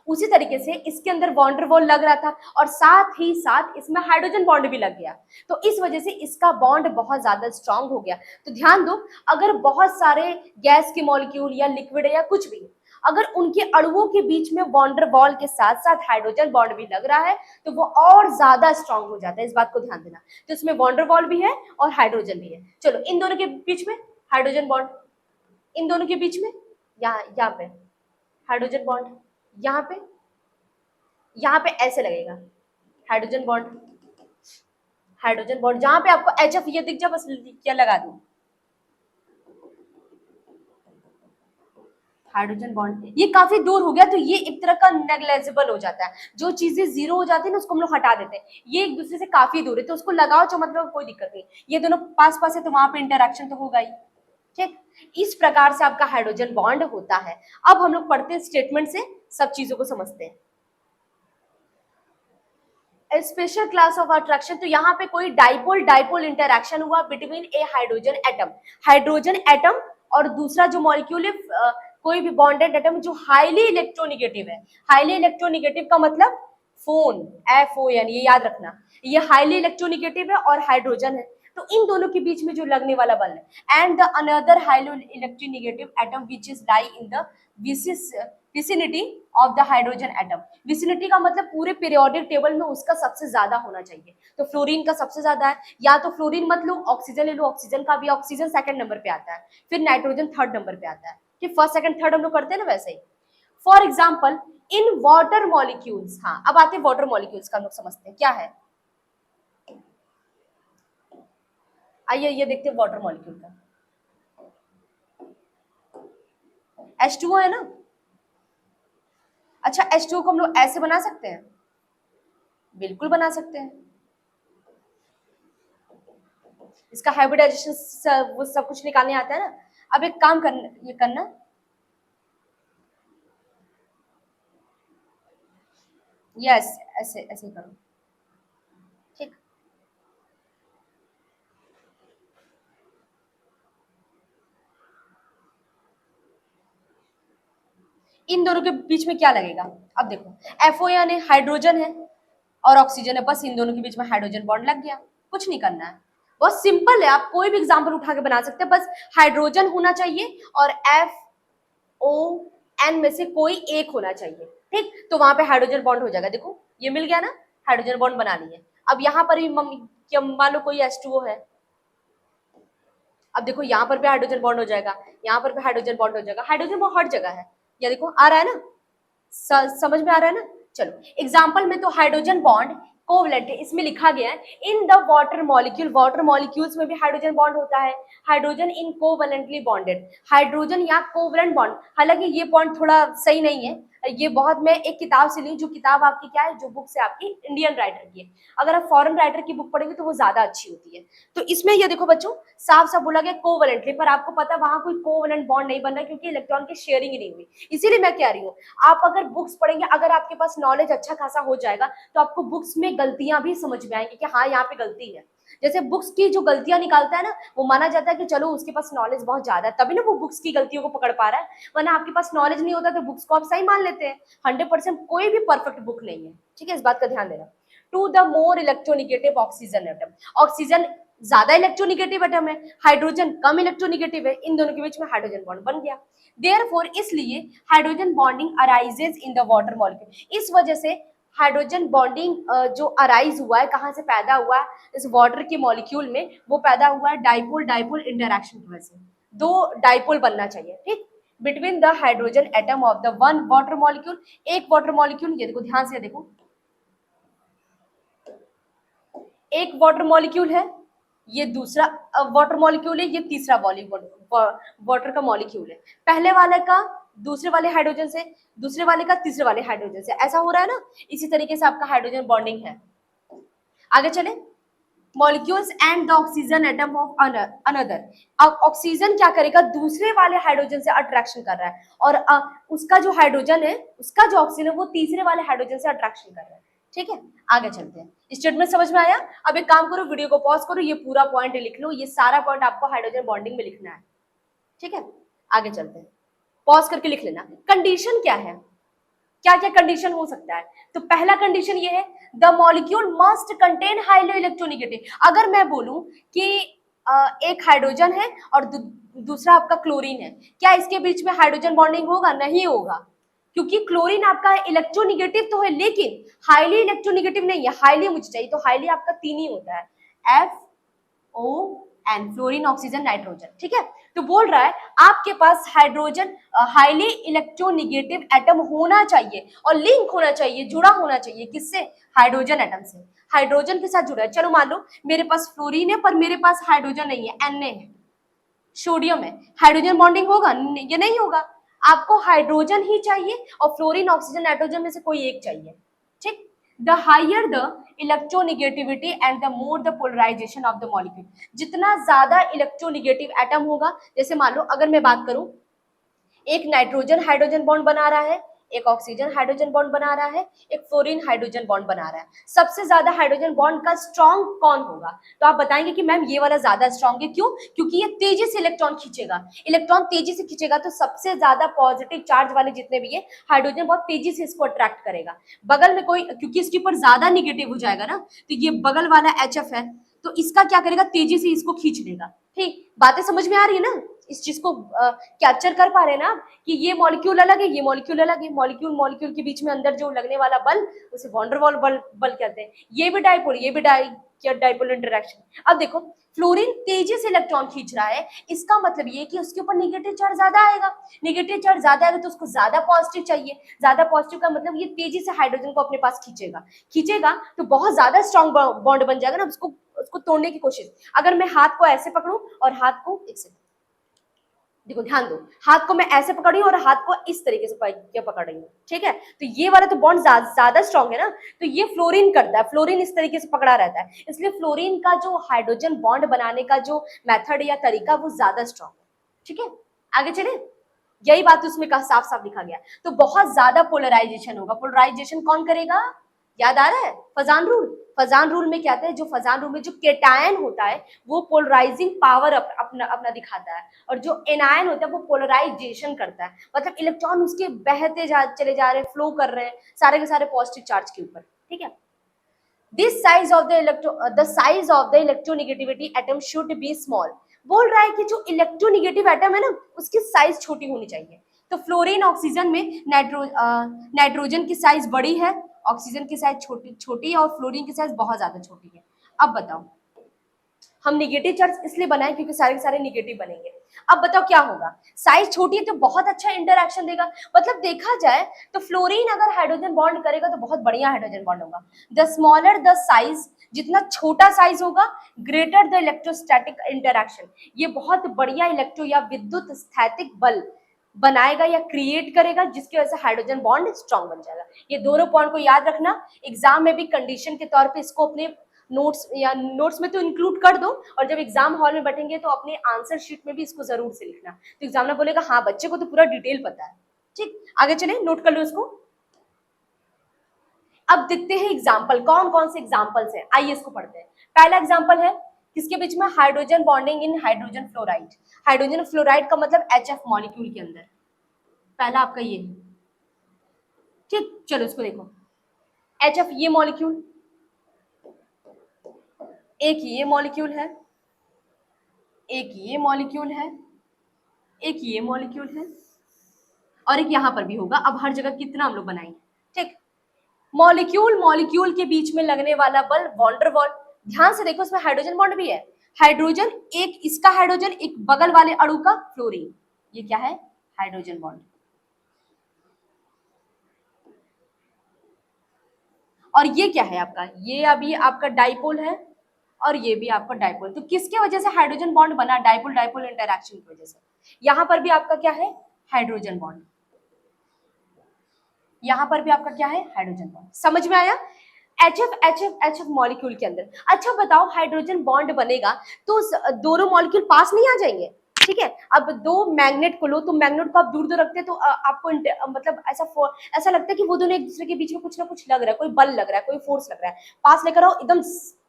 उसी तरीके से इसके अंदर वॉन डेर वाल लग रहा था और साथ ही साथ इसमें हाइड्रोजन बॉन्ड भी लग गया, तो इस वजह से इसका बॉन्ड बहुत ज्यादा स्ट्रांग हो गया। तो ध्यान दो, अगर बहुत सारे गैस के मॉलिक्यूल या लिक्विड या कुछ भी, अगर उनके अणुओं के बीच में वॉन डेर वाल के साथ साथ हाइड्रोजन बॉन्ड भी लग रहा है तो वो और ज्यादा स्ट्रांग हो जाता है, इस बात को ध्यान देना। तो इसमें वॉन डेर वाल भी है और हाइड्रोजन भी है। चलो इन दोनों के बीच में हाइड्रोजन बॉन्ड, इन दोनों के बीच में यहाँ पे हाइड्रोजन बॉन्ड, यहाँ पे ऐसे लगेगा हाइड्रोजन बॉन्ड, हाइड्रोजन बॉन्ड जहां पे आपको HF ये दिख जाए बस क्या लगा दूं, हाइड्रोजन बॉन्ड ये काफी दूर हो गया, तो ये एक तरह का नेग्लेजिबल हो जाता है, जो चीजें जीरो हो जाती है ना उसको हम लोग हटा देते हैं, ये एक दूसरे से काफी दूर है तो उसको लगाओ जो मतलब कोई दिक्कत नहीं, ये दोनों पास पास है तो वहां पे इंटरेक्शन तो होगा ही, ठीक। इस प्रकार से आपका हाइड्रोजन बॉन्ड होता है। अब हम लोग पढ़ते हैं स्टेटमेंट से सब चीजों को समझते हैं। स्पेशल क्लास ऑफ अट्रैक्शन, तो यहाँ पे कोई डाइपोल डाइपोल इंटरैक्शन हुआ बिटवीन ए हाइड्रोजन एटम, हाइड्रोजन एटम और दूसरा जो मॉलिक्यूल है कोई भी बॉन्डेड एटम जो हाईली इलेक्ट्रोनिगेटिव है। हाईली इलेक्ट्रोनिगेटिव का मतलब फोन, FON, ये याद रखना, ये हाईली इलेक्ट्रोनिगेटिव है और हाइड्रोजन है। तो इन दोनों के बीच में जो लगने वाला बल है, and the another high-low electronegative atom which is lie in the vicinity of the hydrogen atom. Vicinity का मतलब पूरे पीरियोडिक टेबल में उसका सबसे ज्यादा होना चाहिए, तो फ्लोरीन का सबसे ज्यादा है, या तो फ्लोरीन मत लो, ऑक्सीजन ले लो, ऑक्सीजन का भी, ऑक्सीजन सेकंड नंबर पे आता है, फिर नाइट्रोजन थर्ड नंबर पे आता है, कि फर्स्ट सेकंड थर्ड हम लोग करते हैं ना वैसे ही। For example in water molecules, हाँ अब आते हैं वाटर मॉलिक्यूल्स का, हम लोग समझते हैं क्या है। आइए ये देखते हैं वाटर मॉलिक्यूल का। H2O है ना, अच्छा H2O को हम लोग ऐसे बना सकते हैं, बिल्कुल बना सकते हैं। इसका हाइब्रिडाइजेशन वो सब कुछ निकालने आता है ना। अब एक काम करना, ये करना, यस ऐसे ऐसे करो, ठीक। इन दोनों के बीच में क्या लगेगा, अब देखो FO यानी हाइड्रोजन है और ऑक्सीजन है, बस इन दोनों के बीच में हाइड्रोजन बॉन्ड लग गया, कुछ नहीं करना है, बहुत सिंपल है। आप कोई भी एग्जांपल उठा के बना सकते हैं, बस हाइड्रोजन होना चाहिए और FON में से कोई एक होना चाहिए, ठीक, तो वहां पे हाइड्रोजन बॉन्ड हो जाएगा। देखो ये मिल गया ना, हाइड्रोजन बॉन्ड बना लिए। अब यहाँ पर भी मान लो कोई H2O है, अब देखो यहाँ पर भी हाइड्रोजन बॉन्ड हो जाएगा, यहाँ पर भी हाइड्रोजन बॉन्ड हो जाएगा, हाइड्रोजन बॉन्ड हर जगह है, या देखो आ रहा है ना, समझ में आ रहा है ना। चलो एग्जाम्पल में तो हाइड्रोजन बॉन्ड कोवलेंट है, इसमें लिखा गया है in the water molecule, water molecules में भी हाइड्रोजन बॉन्ड होता है, hydrogen in covalently bonded, hydrogen या कोवलेंट बॉन्ड। हालांकि ये पॉइंट थोड़ा सही नहीं है, ये बहुत मैं एक किताब से ली, जो किताब आपकी क्या है, जो बुक से आपकी इंडियन राइटर की है, अगर आप फॉरेन राइटर की बुक पढ़ेंगे तो वो ज्यादा अच्छी होती है। तो इसमें ये देखो बच्चों, साफ साफ बोला गया कोवलेंटली, पर आपको पता है वहां कोई कोवलेंट बॉन्ड नहीं बन रहा, क्योंकि इलेक्ट्रॉन की शेयरिंग ही नहीं हुई। इसीलिए मैं कह रही हूँ, आप अगर बुक्स पढ़ेंगे, अगर आपके पास नॉलेज अच्छा खासा हो जाएगा, तो आपको बुक्स में गलतियां भी समझ में आएंगी कि हाँ यहाँ पे गलती है। जैसे बुक्स की जो गलतियां निकालता है ना, वो माना जाता है कि चलो उसके पास नॉलेज बहुत ज्यादा है, तभी ना वो बुक्स की गलतियों को पकड़ पा रहा है, वरना आपके पास नॉलेज नहीं होता तो बुक्स को आप सही मान लेते हैं। 100% कोई भी परफेक्ट बुक नहीं है, ठीक है, इस बात का ध्यान देना। To the more electronegative oxygen atom, oxygen ज्यादा इलेक्ट्रोनिगेटिव एटम है, हाइड्रोजन कम इलेक्ट्रोनिगेटिव है, इन दोनों के बीच में हाइड्रोजन बॉन्ड बन गया। देयरफॉर इसलिए hydrogen bonding arises in the water molecule, इस वजह से हाइड्रोजन बॉन्डिंग जो अराइज हुआ है, कहां से पैदा हुआ है, इस वाटर के मॉलिक्यूल में, वो पैदा हुआ है डाइपोल डाइपोल इंटरैक्शन की वजह से। दो डाइपोल बनना चाहिए, ठीक, between the hydrogen atom of the one water molecule, एक वाटर मॉलिक्यूल, ये देखो ध्यान से देखो, एक वाटर मॉलिक्यूल है, ये दूसरा वाटर मॉलिक्यूल है, ये तीसरा वाटर का मॉलिक्यूल है, पहले वाले का दूसरे वाले हाइड्रोजन से, दूसरे वाले का तीसरे वाले हाइड्रोजन से, ऐसा हो रहा है ना। इसी तरीके से आपका हाइड्रोजन बॉन्डिंग है। आगे चले, molecules and the oxygen atom of another, अब ऑक्सीजन क्या करेगा, दूसरे वाले हाइड्रोजन से अट्रैक्शन कर रहा है, और उसका जो हाइड्रोजन है, उसका जो ऑक्सीजन है, वो तीसरे वाले हाइड्रोजन से अट्रैक्शन कर रहा है, ठीक है। आगे चलते हैं, स्टेटमेंट समझ में आया। अब एक काम करो, वीडियो को पॉज करो, ये पूरा पॉइंट लिख लो, ये सारा पॉइंट आपको हाइड्रोजन बॉन्डिंग में लिखना है, ठीक है। आगे चलते हैं, पॉज करके लिख लेना। कंडीशन क्या है, क्या क्या कंडीशन हो सकता है, तो पहला कंडीशन ये है, the molecule must contain highly electronegative. अगर मैं बोलूं कि एक हाइड्रोजन है और दूसरा आपका क्लोरीन है, क्या इसके बीच में हाइड्रोजन बॉन्डिंग होगा, नहीं होगा, क्योंकि क्लोरीन आपका इलेक्ट्रोनिगेटिव तो है, लेकिन हाईली इलेक्ट्रोनिगेटिव नहीं है, हाईली मुझे चाहिए, तो हाईली आपका तीन ही होता है, FON, फ्लोरीन ऑक्सीजन नाइट्रोजन, ठीक है। तो बोल रहा है आपके पास हाइड्रोजन हाईली इलेक्ट्रोनिगेटिव एटम होना चाहिए और लिंक होना चाहिए, जुड़ा होना चाहिए, किससे, हाइड्रोजन एटम से, हाइड्रोजन के साथ जुड़ा है। चलो मान लो मेरे पास फ्लोरीन है पर मेरे पास हाइड्रोजन नहीं है, Na है, सोडियम है, हाइड्रोजन बॉन्डिंग होगा, ये नहीं होगा, आपको हाइड्रोजन ही चाहिए और फ्लोरीन ऑक्सीजन नाइट्रोजन में से कोई एक चाहिए, ठीक। The higher the electronegativity and the more the polarization of the molecule, जितना ज्यादा इलेक्ट्रोनिगेटिव एटम होगा, जैसे मान लो अगर मैं बात करूं, एक नाइट्रोजन हाइड्रोजन बॉन्ड बना रहा है, एक ऑक्सीजन हाइड्रोजन बॉन्ड बना रहा है, एक फ्लोरीन हाइड्रोजन बॉन्ड बना रहा है, सबसे ज्यादा हाइड्रोजन बॉन्ड का स्ट्रॉन्ग कौन होगा, तो आप बताएंगे कि मैम ये वाला ज्यादा स्ट्रॉन्ग है, क्यों, क्योंकि ये तेजी से इलेक्ट्रॉन खींचेगा, इलेक्ट्रॉन तेजी से खींचेगा, तो सबसे ज्यादा पॉजिटिव चार्ज वाले जितने भी है हाइड्रोजन बहुत तेजी से इसको अट्रैक्ट करेगा। बगल में कोई, क्योंकि इसके ऊपर ज्यादा निगेटिव हो जाएगा ना, तो ये बगल वाला HF है, तो इसका क्या करेगा, तेजी से इसको खींच लेगा। ठीक, बातें समझ में आ रही है ना, इस चीज को कैप्चर कर पा रहे हैं ना आप, कि ये मॉलिक्यूल अलग है, ये मॉलिक्यूल अलग है, मॉलिक्यूल मॉलिक्यूल के बीच में अंदर जो लगने वाला बल उसे वॉन डेर वाल बल कहते हैं। ये भी डाइपोल, ये भी डाइपोल इंटरेक्शन। अब देखो फ्लोरीन तेजी से इलेक्ट्रॉन खींच रहा है, इसका मतलब ये कि उसके ऊपर नेगेटिव चार्ज ज्यादा आएगा, नेगेटिव चार्ज ज्यादा आएगा तो उसको ज्यादा पॉजिटिव चाहिए, ज्यादा पॉजिटिव का मतलब ये तेजी से हाइड्रोजन को अपने पास खींचेगा, खींचेगा तो बहुत ज्यादा स्ट्रॉन्ग बॉन्ड बन जाएगा ना, उसको तोड़ने की कोशिश। अगर मैं हाथ को ऐसे पकड़ूं और हाथ को, एक सेकंड देखो ध्यान दो, हाथ को मैं ऐसे पकड़ रही हूँ और हाथ को इस तरीके से पकड़ रही हूँ, ठीक है, तो ये वाला तो बॉन्ड ज्यादा स्ट्रॉन्ग है ना, तो ये फ्लोरीन करता है, फ्लोरीन इस तरीके से पकड़ा रहता है, इसलिए फ्लोरीन का जो हाइड्रोजन बॉन्ड बनाने का जो मेथड या तरीका वो ज्यादा स्ट्रॉन्ग है। ठीक है, आगे चले, यही बात उसमें साफ साफ लिखा गया। तो बहुत ज्यादा पोलराइजेशन होगा, पोलराइजेशन कौन करेगा, याद आ रहा है, फजान रूल। फजान रूल में क्या आता है, जो फजान रूल में जो केटायन होता है वो पोलराइजिंग पावर अपना दिखाता है, और जो एनायन होता है वो पोलराइजेशन करता है, मतलब इलेक्ट्रॉन उसके बहते चले जा रहे हैं, फ्लो कर रहे हैं सारे के सारे पॉजिटिव चार्ज के ऊपर। ठीक है, this size of the size of the electronegativity atom should be small. बोल रहा है कि जो इलेक्ट्रोनिगेटिव एटम है ना उसकी साइज छोटी होनी चाहिए। तो फ्लोरीन ऑक्सीजन में नाइट्रोजन की साइज बड़ी है, ऑक्सीजन की साइज छोटी है, और फ्लोरीन की साइज बहुत ज्यादा छोटी है। अब बताओ, हम निगेटिव चार्ज इसलिए बनाए क्योंकि सारे के सारे निगेटिव बनेंगे। अब बताओ क्या होगा, साइज छोटी है तो बहुत अच्छा इंटरएक्शन देगा, मतलब देखा जाए तो फ्लोरीन अगर हाइड्रोजन बॉन्ड करेगा तो बहुत बढ़िया हाइड्रोजन बॉन्ड होगा। द स्मॉलर द साइज, जितना छोटा साइज होगा, ग्रेटर द इलेक्ट्रोस्टैटिक इंटरएक्शन, ये बहुत बढ़िया इलेक्ट्रो या विद्युत स्थैतिक बल बनाएगा या क्रिएट करेगा, जिसकी वजह से हाइड्रोजन बॉन्ड स्ट्रॉन्ग बन जाएगा। ये दोनों पॉइंट को याद रखना, एग्जाम में भी कंडीशन के तौर पे इसको अपने नोट्स में तो इंक्लूड कर दो, और जब एग्जाम हॉल में बैठेंगे तो अपने आंसर शीट में भी इसको जरूर से लिखना, तो एग्जामिनर बोलेगा हाँ बच्चे को तो पूरा डिटेल पता है। ठीक, आगे चले, नोट कर लो इसको। अब देखते हैं एग्जाम्पल, कौन कौन से एग्जाम्पल्स हैं, आइए इसको पढ़ते हैं। पहला एग्जाम्पल है किसके बीच में, हाइड्रोजन बॉन्डिंग इन हाइड्रोजन फ्लोराइड। हाइड्रोजन फ्लोराइड का मतलब HF मॉलिक्यूल के अंदर, पहला आपका ये है। ठीक, चलो इसको देखो, HF ये मॉलिक्यूल, एक ये मॉलिक्यूल है, एक ये मॉलिक्यूल है, एक ये मॉलिक्यूल है, और एक यहां पर भी होगा। अब हर जगह कितना हम लोग बनाएंगे। ठीक, मॉलिक्यूल मॉलिक्यूल के बीच में लगने वाला बल वॉन डेर वाल। ध्यान से देखो, इसमें हाइड्रोजन बॉन्ड भी है, हाइड्रोजन, एक इसका हाइड्रोजन, एक बगल वाले अणु का फ्लोरीन, ये क्या है, हाइड्रोजन बॉन्ड। और ये क्या है आपका, ये अभी आपका डाइपोल है, और ये भी आपका डाइपोल। तो किसके वजह से हाइड्रोजन बॉन्ड बना, डाइपोल डाइपोल इंटरैक्शन की वजह से। यहां पर भी आपका क्या है, हाइड्रोजन बॉन्ड, यहां पर भी आपका क्या है, हाइड्रोजन बॉन्ड। समझ में आया, HF मॉलिक्यूल के अंदर। अच्छा बताओ, हाइड्रोजन बॉन्ड बनेगा तो दोनों मॉलिक्यूल पास नहीं आ जाएंगे। ठीक है, अब दो मैग्नेट को लो, तो मैग्नेट को आप दूर दूर रखते हैं तो आपको मतलब ऐसा लगता है कि वो दोनों एक दूसरे के बीच में कुछ ना कुछ लग रहा है, कोई बल लग रहा है, कोई फोर्स लग रहा है। पास लेकर आओ, एकदम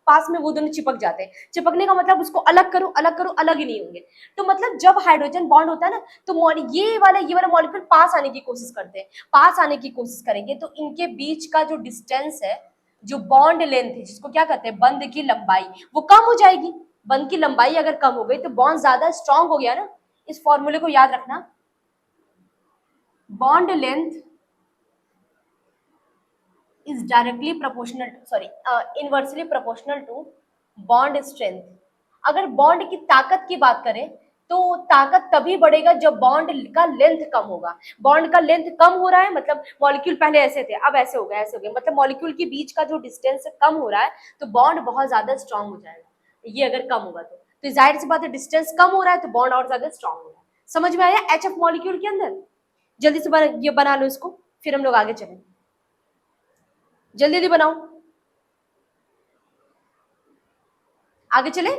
पास में वो दोनों चिपक जाते हैं। चिपकने का मतलब उसको अलग करो, अलग करो, अलग ही नहीं होंगे। तो मतलब जब हाइड्रोजन बॉन्ड होता है ना, तो ये वाला मॉलिक्यूल पास आने की कोशिश करते हैं, पास आने की कोशिश करेंगे तो इनके बीच का जो डिस्टेंस है, जो बॉन्ड लेंथ है, जिसको क्या कहते हैं, बंध की लंबाई, वो कम हो जाएगी। बंध की लंबाई अगर कम हो गई तो बॉन्ड ज्यादा स्ट्रांग हो गया ना। इस फॉर्मूले को याद रखना, bond length is directly proportional, inversely proportional to bond strength। अगर बॉन्ड की ताकत की बात करें तो ताकत तभी बढ़ेगा जब बॉन्ड का लेंथ कम होगा। बॉन्ड का लेंथ कम हो रहा है मतलब मॉलिक्यूल पहले ऐसे थे, अब ऐसे हो गए, ऐसे हो गए, मतलब मॉलिक्यूल के बीच का जो डिस्टेंस कम हो रहा है तो बॉन्ड बहुत ज्यादा स्ट्रांग हो जाएगा। ये अगर कम होगा तो जाहिर सी बात है, डिस्टेंस कम हो रहा है तो बॉन्ड और ज्यादा स्ट्रांग हो रहा है। समझ में आया, HF मॉलिक्यूल के अंदर। जल्दी से ये बना लो इसको, फिर हम लोग आगे चलें। जल्दी जल्दी बनाओ, आगे चले।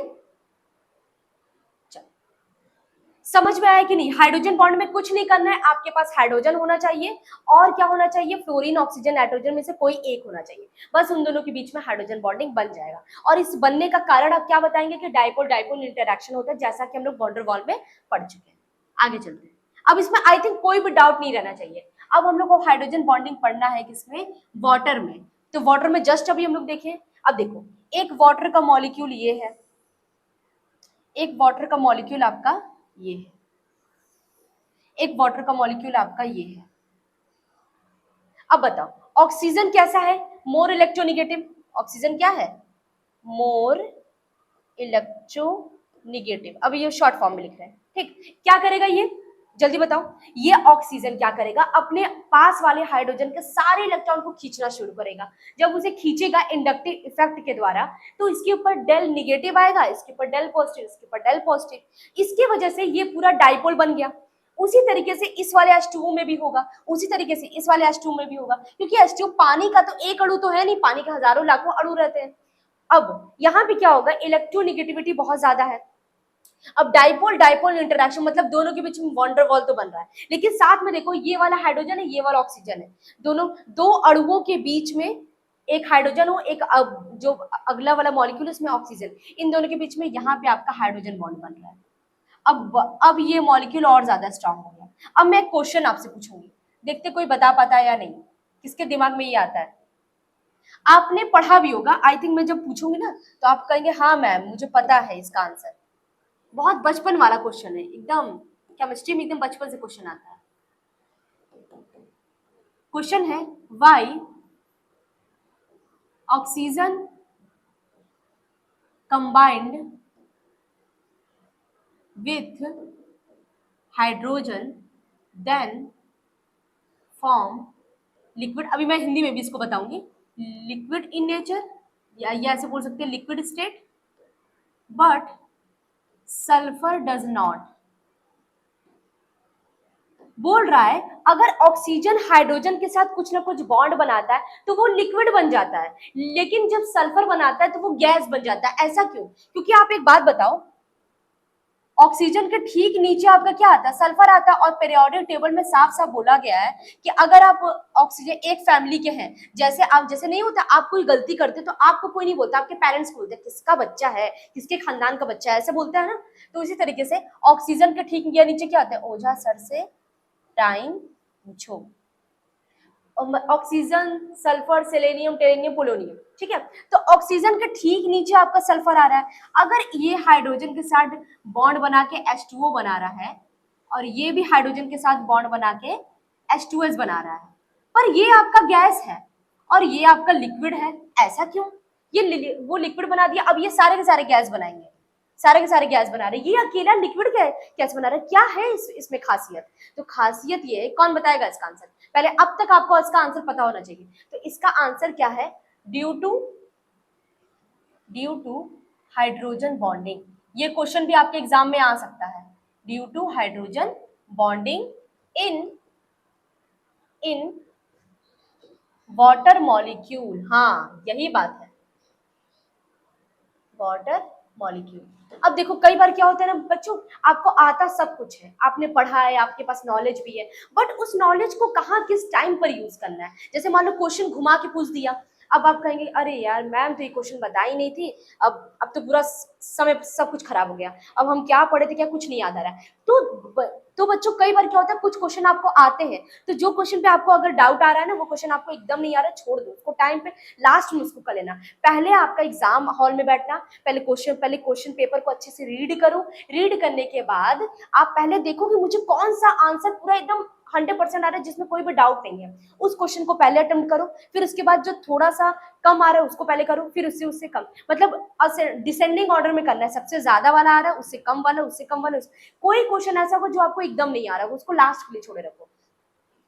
समझ में आया कि नहीं, हाइड्रोजन बॉन्ड में कुछ नहीं करना है, आपके पास हाइड्रोजन होना चाहिए, और क्या होना चाहिए, फ्लोरीन ऑक्सीजन नाइट्रोजन में से कोई एक होना चाहिए, बस उन दोनों के बीच में हाइड्रोजन बॉन्डिंग बन जाएगा। और इस बनने का कारण आप क्या बताएंगे कि डाइपोल डाइपोल इंटरैक्शन होता है, जैसा कि हम लोग वॉन डेर वाल में पढ़ चुके हैं। आगे चलते हैं, अब इसमें आई थिंक कोई भी डाउट नहीं रहना चाहिए। अब हम लोग को हाइड्रोजन बॉन्डिंग पढ़ना है किसमें, वाटर में। तो वाटर में जस्ट अभी हम लोग देखें, अब देखो एक वाटर का मॉलिक्यूल ये है, एक वाटर का मॉलिक्यूल आपका ये है, एक वाटर का मॉलिक्यूल आपका ये है। अब बताओ ऑक्सीजन कैसा है, मोर इलेक्ट्रोनिगेटिव। ऑक्सीजन क्या है, मोर इलेक्ट्रोनिगेटिव। अब ये शॉर्ट फॉर्म में लिख रहे हैं, ठीक। क्या करेगा ये, जल्दी बताओ। ये ऑक्सीजन क्या करेगा, अपने पास वाले हाइड्रोजन के सारे इलेक्ट्रॉन को खींचना शुरू करेगा। जब उसे खींचेगा इंडक्टिव इफेक्ट के द्वारा, तो इसके ऊपर डेल निगेटिव आएगा, इसके ऊपर डेल पॉजिटिव, इसके ऊपर डेल पॉजिटिव। इसकी वजह से ये पूरा डाइपोल बन गया। उसी तरीके से इस वाले H2O में भी होगा, उसी तरीके से इस वाले H2O में भी होगा, क्योंकि H2O पानी का तो एक अणु तो है नहीं, पानी के हजारों लाखों अणु रहते हैं। अब यहाँ पे क्या होगा, इलेक्ट्रोनिगेटिविटी बहुत ज्यादा है। अब डाइपोल डाइपोल इंटरेक्शन मतलब दोनों के बीच में वॉन्डर वॉल तो बन रहा है, लेकिन साथ में देखो ये वाला हाइड्रोजन है, ये वाला ऑक्सीजन है, दोनों दो अणुओं के बीच में एक हाइड्रोजन हो, एक जो अगला वाला मॉलिक्यूल उसमें ऑक्सीजन, इन दोनों के बीच में यहाँ पे आपका हाइड्रोजन बॉन्ड बन रहा है। अब ये मॉलिक्यूल और ज्यादा स्ट्रांग हो गया। अब मैं क्वेश्चन आपसे पूछूंगी, देखते कोई बता पाता है या नहीं, किसके दिमाग में ये आता है। आपने पढ़ा भी होगा आई थिंक, मैं जब पूछूंगी ना तो आप कहेंगे हाँ मैम मुझे पता है इसका आंसर। बहुत बचपन वाला क्वेश्चन है एकदम, केमिस्ट्री में एकदम बचपन से क्वेश्चन आता है। क्वेश्चन है why oxygen combined with hydrogen then form liquid. अभी मैं हिंदी में भी इसको बताऊंगी, लिक्विड इन नेचर, या ऐसे बोल सकते हैं liquid state, but sulphur does not. बोल रहा है अगर ऑक्सीजन हाइड्रोजन के साथ कुछ ना कुछ बॉन्ड बनाता है तो वो लिक्विड बन जाता है, लेकिन जब सल्फर बनाता है तो वो गैस बन जाता है। ऐसा क्यों, क्योंकि आप एक बात बताओ, ऑक्सीजन के ठीक नीचे आपका क्या आता है, सल्फर आता है। और पीरियोडिक टेबल में साफ साफ बोला गया है कि अगर आप ऑक्सीजन एक फैमिली के हैं, जैसे आप जैसे नहीं होता, आप कोई गलती करते तो आपको कोई नहीं बोलता, आपके पेरेंट्स बोलते हैं किसका बच्चा है, किसके खानदान का बच्चा है, ऐसे बोलते हैं ना। तो इसी तरीके से ऑक्सीजन के ठीक नीचे क्या होता है, ओझा सर से टाइम पूछो। ऑक्सीजन, सल्फर, सेलेनियम, टेरेनियम, पोलोनियम, ठीक है। तो ऑक्सीजन के ठीक नीचे आपका सल्फर आ रहा है। अगर ये हाइड्रोजन के साथ बॉन्ड बना के H2O बना रहा है, और ये भी हाइड्रोजन के साथ बॉन्ड बना के H2S बना रहा है, पर ये आपका गैस है और ये आपका लिक्विड है, ऐसा क्यों। ये वो लिक्विड बना दिया, अब ये सारे के सारे गैस बनाएंगे, सारे के सारे गैस बना रहे, ये अकेला लिक्विड कैसे बना रहा है, क्या है इसमें खासियत। तो खासियत ये है, कौन बताएगा इसका आंसर, पहले अब तक आपको इसका आंसर पता होना चाहिए। तो इसका आंसर क्या है, ड्यू टू हाइड्रोजन बॉन्डिंग। ये क्वेश्चन भी आपके एग्जाम में आ सकता है, due to hydrogen bonding in water molecule. हाँ यही बात है, वाटर मॉलिक्यूल। अब देखो कई बार क्या होता है ना बच्चों, आपको आता सब कुछ है, आपने पढ़ा है, आपके पास नॉलेज भी है, बट उस नॉलेज को कहाँ किस टाइम पर यूज करना है। जैसे मान लो क्वेश्चन घुमा के पूछ दिया, अब आप कहेंगे अरे यार मैम तो ये क्वेश्चन बताई नहीं थी, अब तो पूरा समय सब कुछ खराब हो गया, अब हम क्या पढ़े थे क्या कुछ नहीं याद आ रहा है। तो बच्चों कई बार क्या होता है, कुछ क्वेश्चन आपको आते हैं, तो जो क्वेश्चन पे आपको अगर डाउट आ रहा है ना, वो क्वेश्चन आपको एकदम नहीं आ रहा है, छोड़ दो उसको, टाइम पे लास्ट में उसको कर लेना। पहले आपका एग्जाम हॉल में बैठना, पहले क्वेश्चन पेपर को अच्छे से रीड करो, रीड करने के बाद आप पहले देखो कि मुझे कौन सा आंसर पूरा एकदम 100% आ रहा है जिसमें कोई भी डाउट नहीं है, उस क्वेश्चन को पहले अटेम्प्ट करो। फिर उसके बाद जो थोड़ा सा कम आ रहा है उसको पहले करो, फिर उससे कम, मतलब डिसेंडिंग ऑर्डर में करना है, सबसे ज्यादा वाला आ रहा है उससे कम वाला, उससे कम वाला, कोई क्वेश्चन ऐसा हो जो आपको एकदम नहीं आ रहा है उसको लास्ट के लिए छोड़े रखो।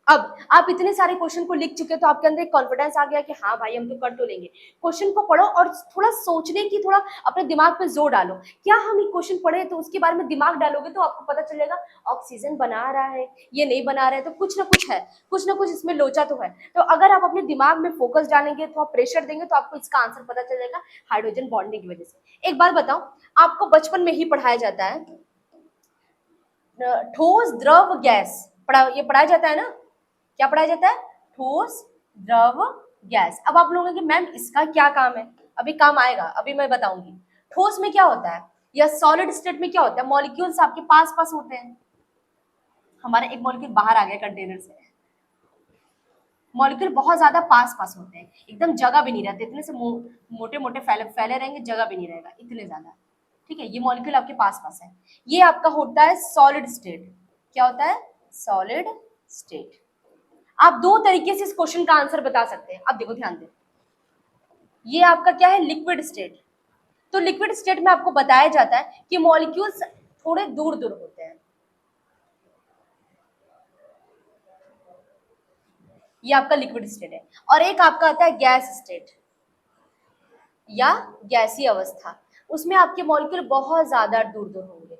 अब आप इतने सारे क्वेश्चन को लिख चुके तो आपके अंदर एक कॉन्फिडेंस आ गया कि हाँ भाई हम तो कर तो लेंगे। क्वेश्चन को पढ़ो और थोड़ा सोचने की, थोड़ा अपने दिमाग पे जोर डालो। क्या हम ये क्वेश्चन पढ़े तो उसके बारे में दिमाग डालोगे तो आपको पता चलेगा ऑक्सीजन बना रहा है, ये नहीं बना रहा है, तो कुछ ना कुछ है, कुछ ना कुछ इसमें लोचा तो है। तो अगर आप अपने दिमाग में फोकस डालेंगे, तो आप प्रेशर देंगे, तो आपको इसका आंसर पता चलेगा हाइड्रोजन बॉन्डिंग की वजह से। एक बात बताओ, आपको बचपन में ही पढ़ाया जाता है ठोस द्रव गैस, पढ़ाया जाता है ना, क्या पढ़ाया जाता है, ठोस द्रव गैस। अब आप लोगों की मैम इसका क्या काम है, अभी काम आएगा, अभी मैं बताऊंगी। ठोस में क्या होता है या सॉलिड स्टेट में क्या होता है, मॉलिक्यूल्स आपके पास पास होते हैं। हमारा एक मॉलिक्यूल बाहर आ गया कंटेनर से, मॉलिक्यूल बहुत ज्यादा पास पास होते हैं, एकदम जगह भी नहीं रहते, इतने से मोटे मोटे फैले रहेंगे, जगह भी नहीं रहेगा इतने ज्यादा। ठीक है, ये मॉलिक्यूल आपके पास पास है। ये आपका होता है सॉलिड स्टेट। क्या होता है? Solid state. आप दो तरीके से इस क्वेश्चन का आंसर बता सकते हैं। अब देखो ध्यान दें, ये आपका क्या है? Liquid state. तो लिक्विड स्टेट में आपको बताया जाता है कि मॉलिक्यूल्स थोड़े दूर दूर होते हैं। ये आपका लिक्विड स्टेट है। और एक आपका आता है गैस स्टेट या गैसीय अवस्था। उसमें आपके मॉलिक्यूल बहुत ज्यादा दूर दूर होंगे,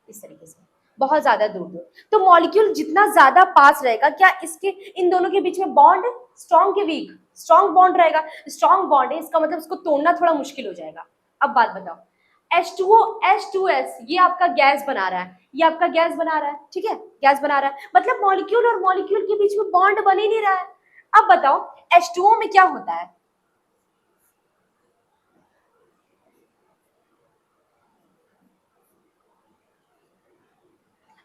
इस तरीके से बहुत ज्यादा दूर दूर। तो मॉलिक्यूल जितना ज्यादा पास रहेगा, क्या इसके इन दोनों के बीच में बॉन्ड स्ट्रॉन्ग के वीक? स्ट्रॉन्ग बॉन्ड रहेगा। स्ट्रॉन्ग बॉन्ड है, इसका मतलब इसको तोड़ना थोड़ा मुश्किल हो जाएगा। अब बात बताओ, H2O H2S ये आपका गैस बना रहा है, ये आपका गैस बना रहा है, ठीक है, गैस बना रहा है, मतलब मॉलिक्यूल और मॉलिक्यूल के बीच में बॉन्ड बन ही नहीं रहा है। अब बताओ H2O में क्या होता है?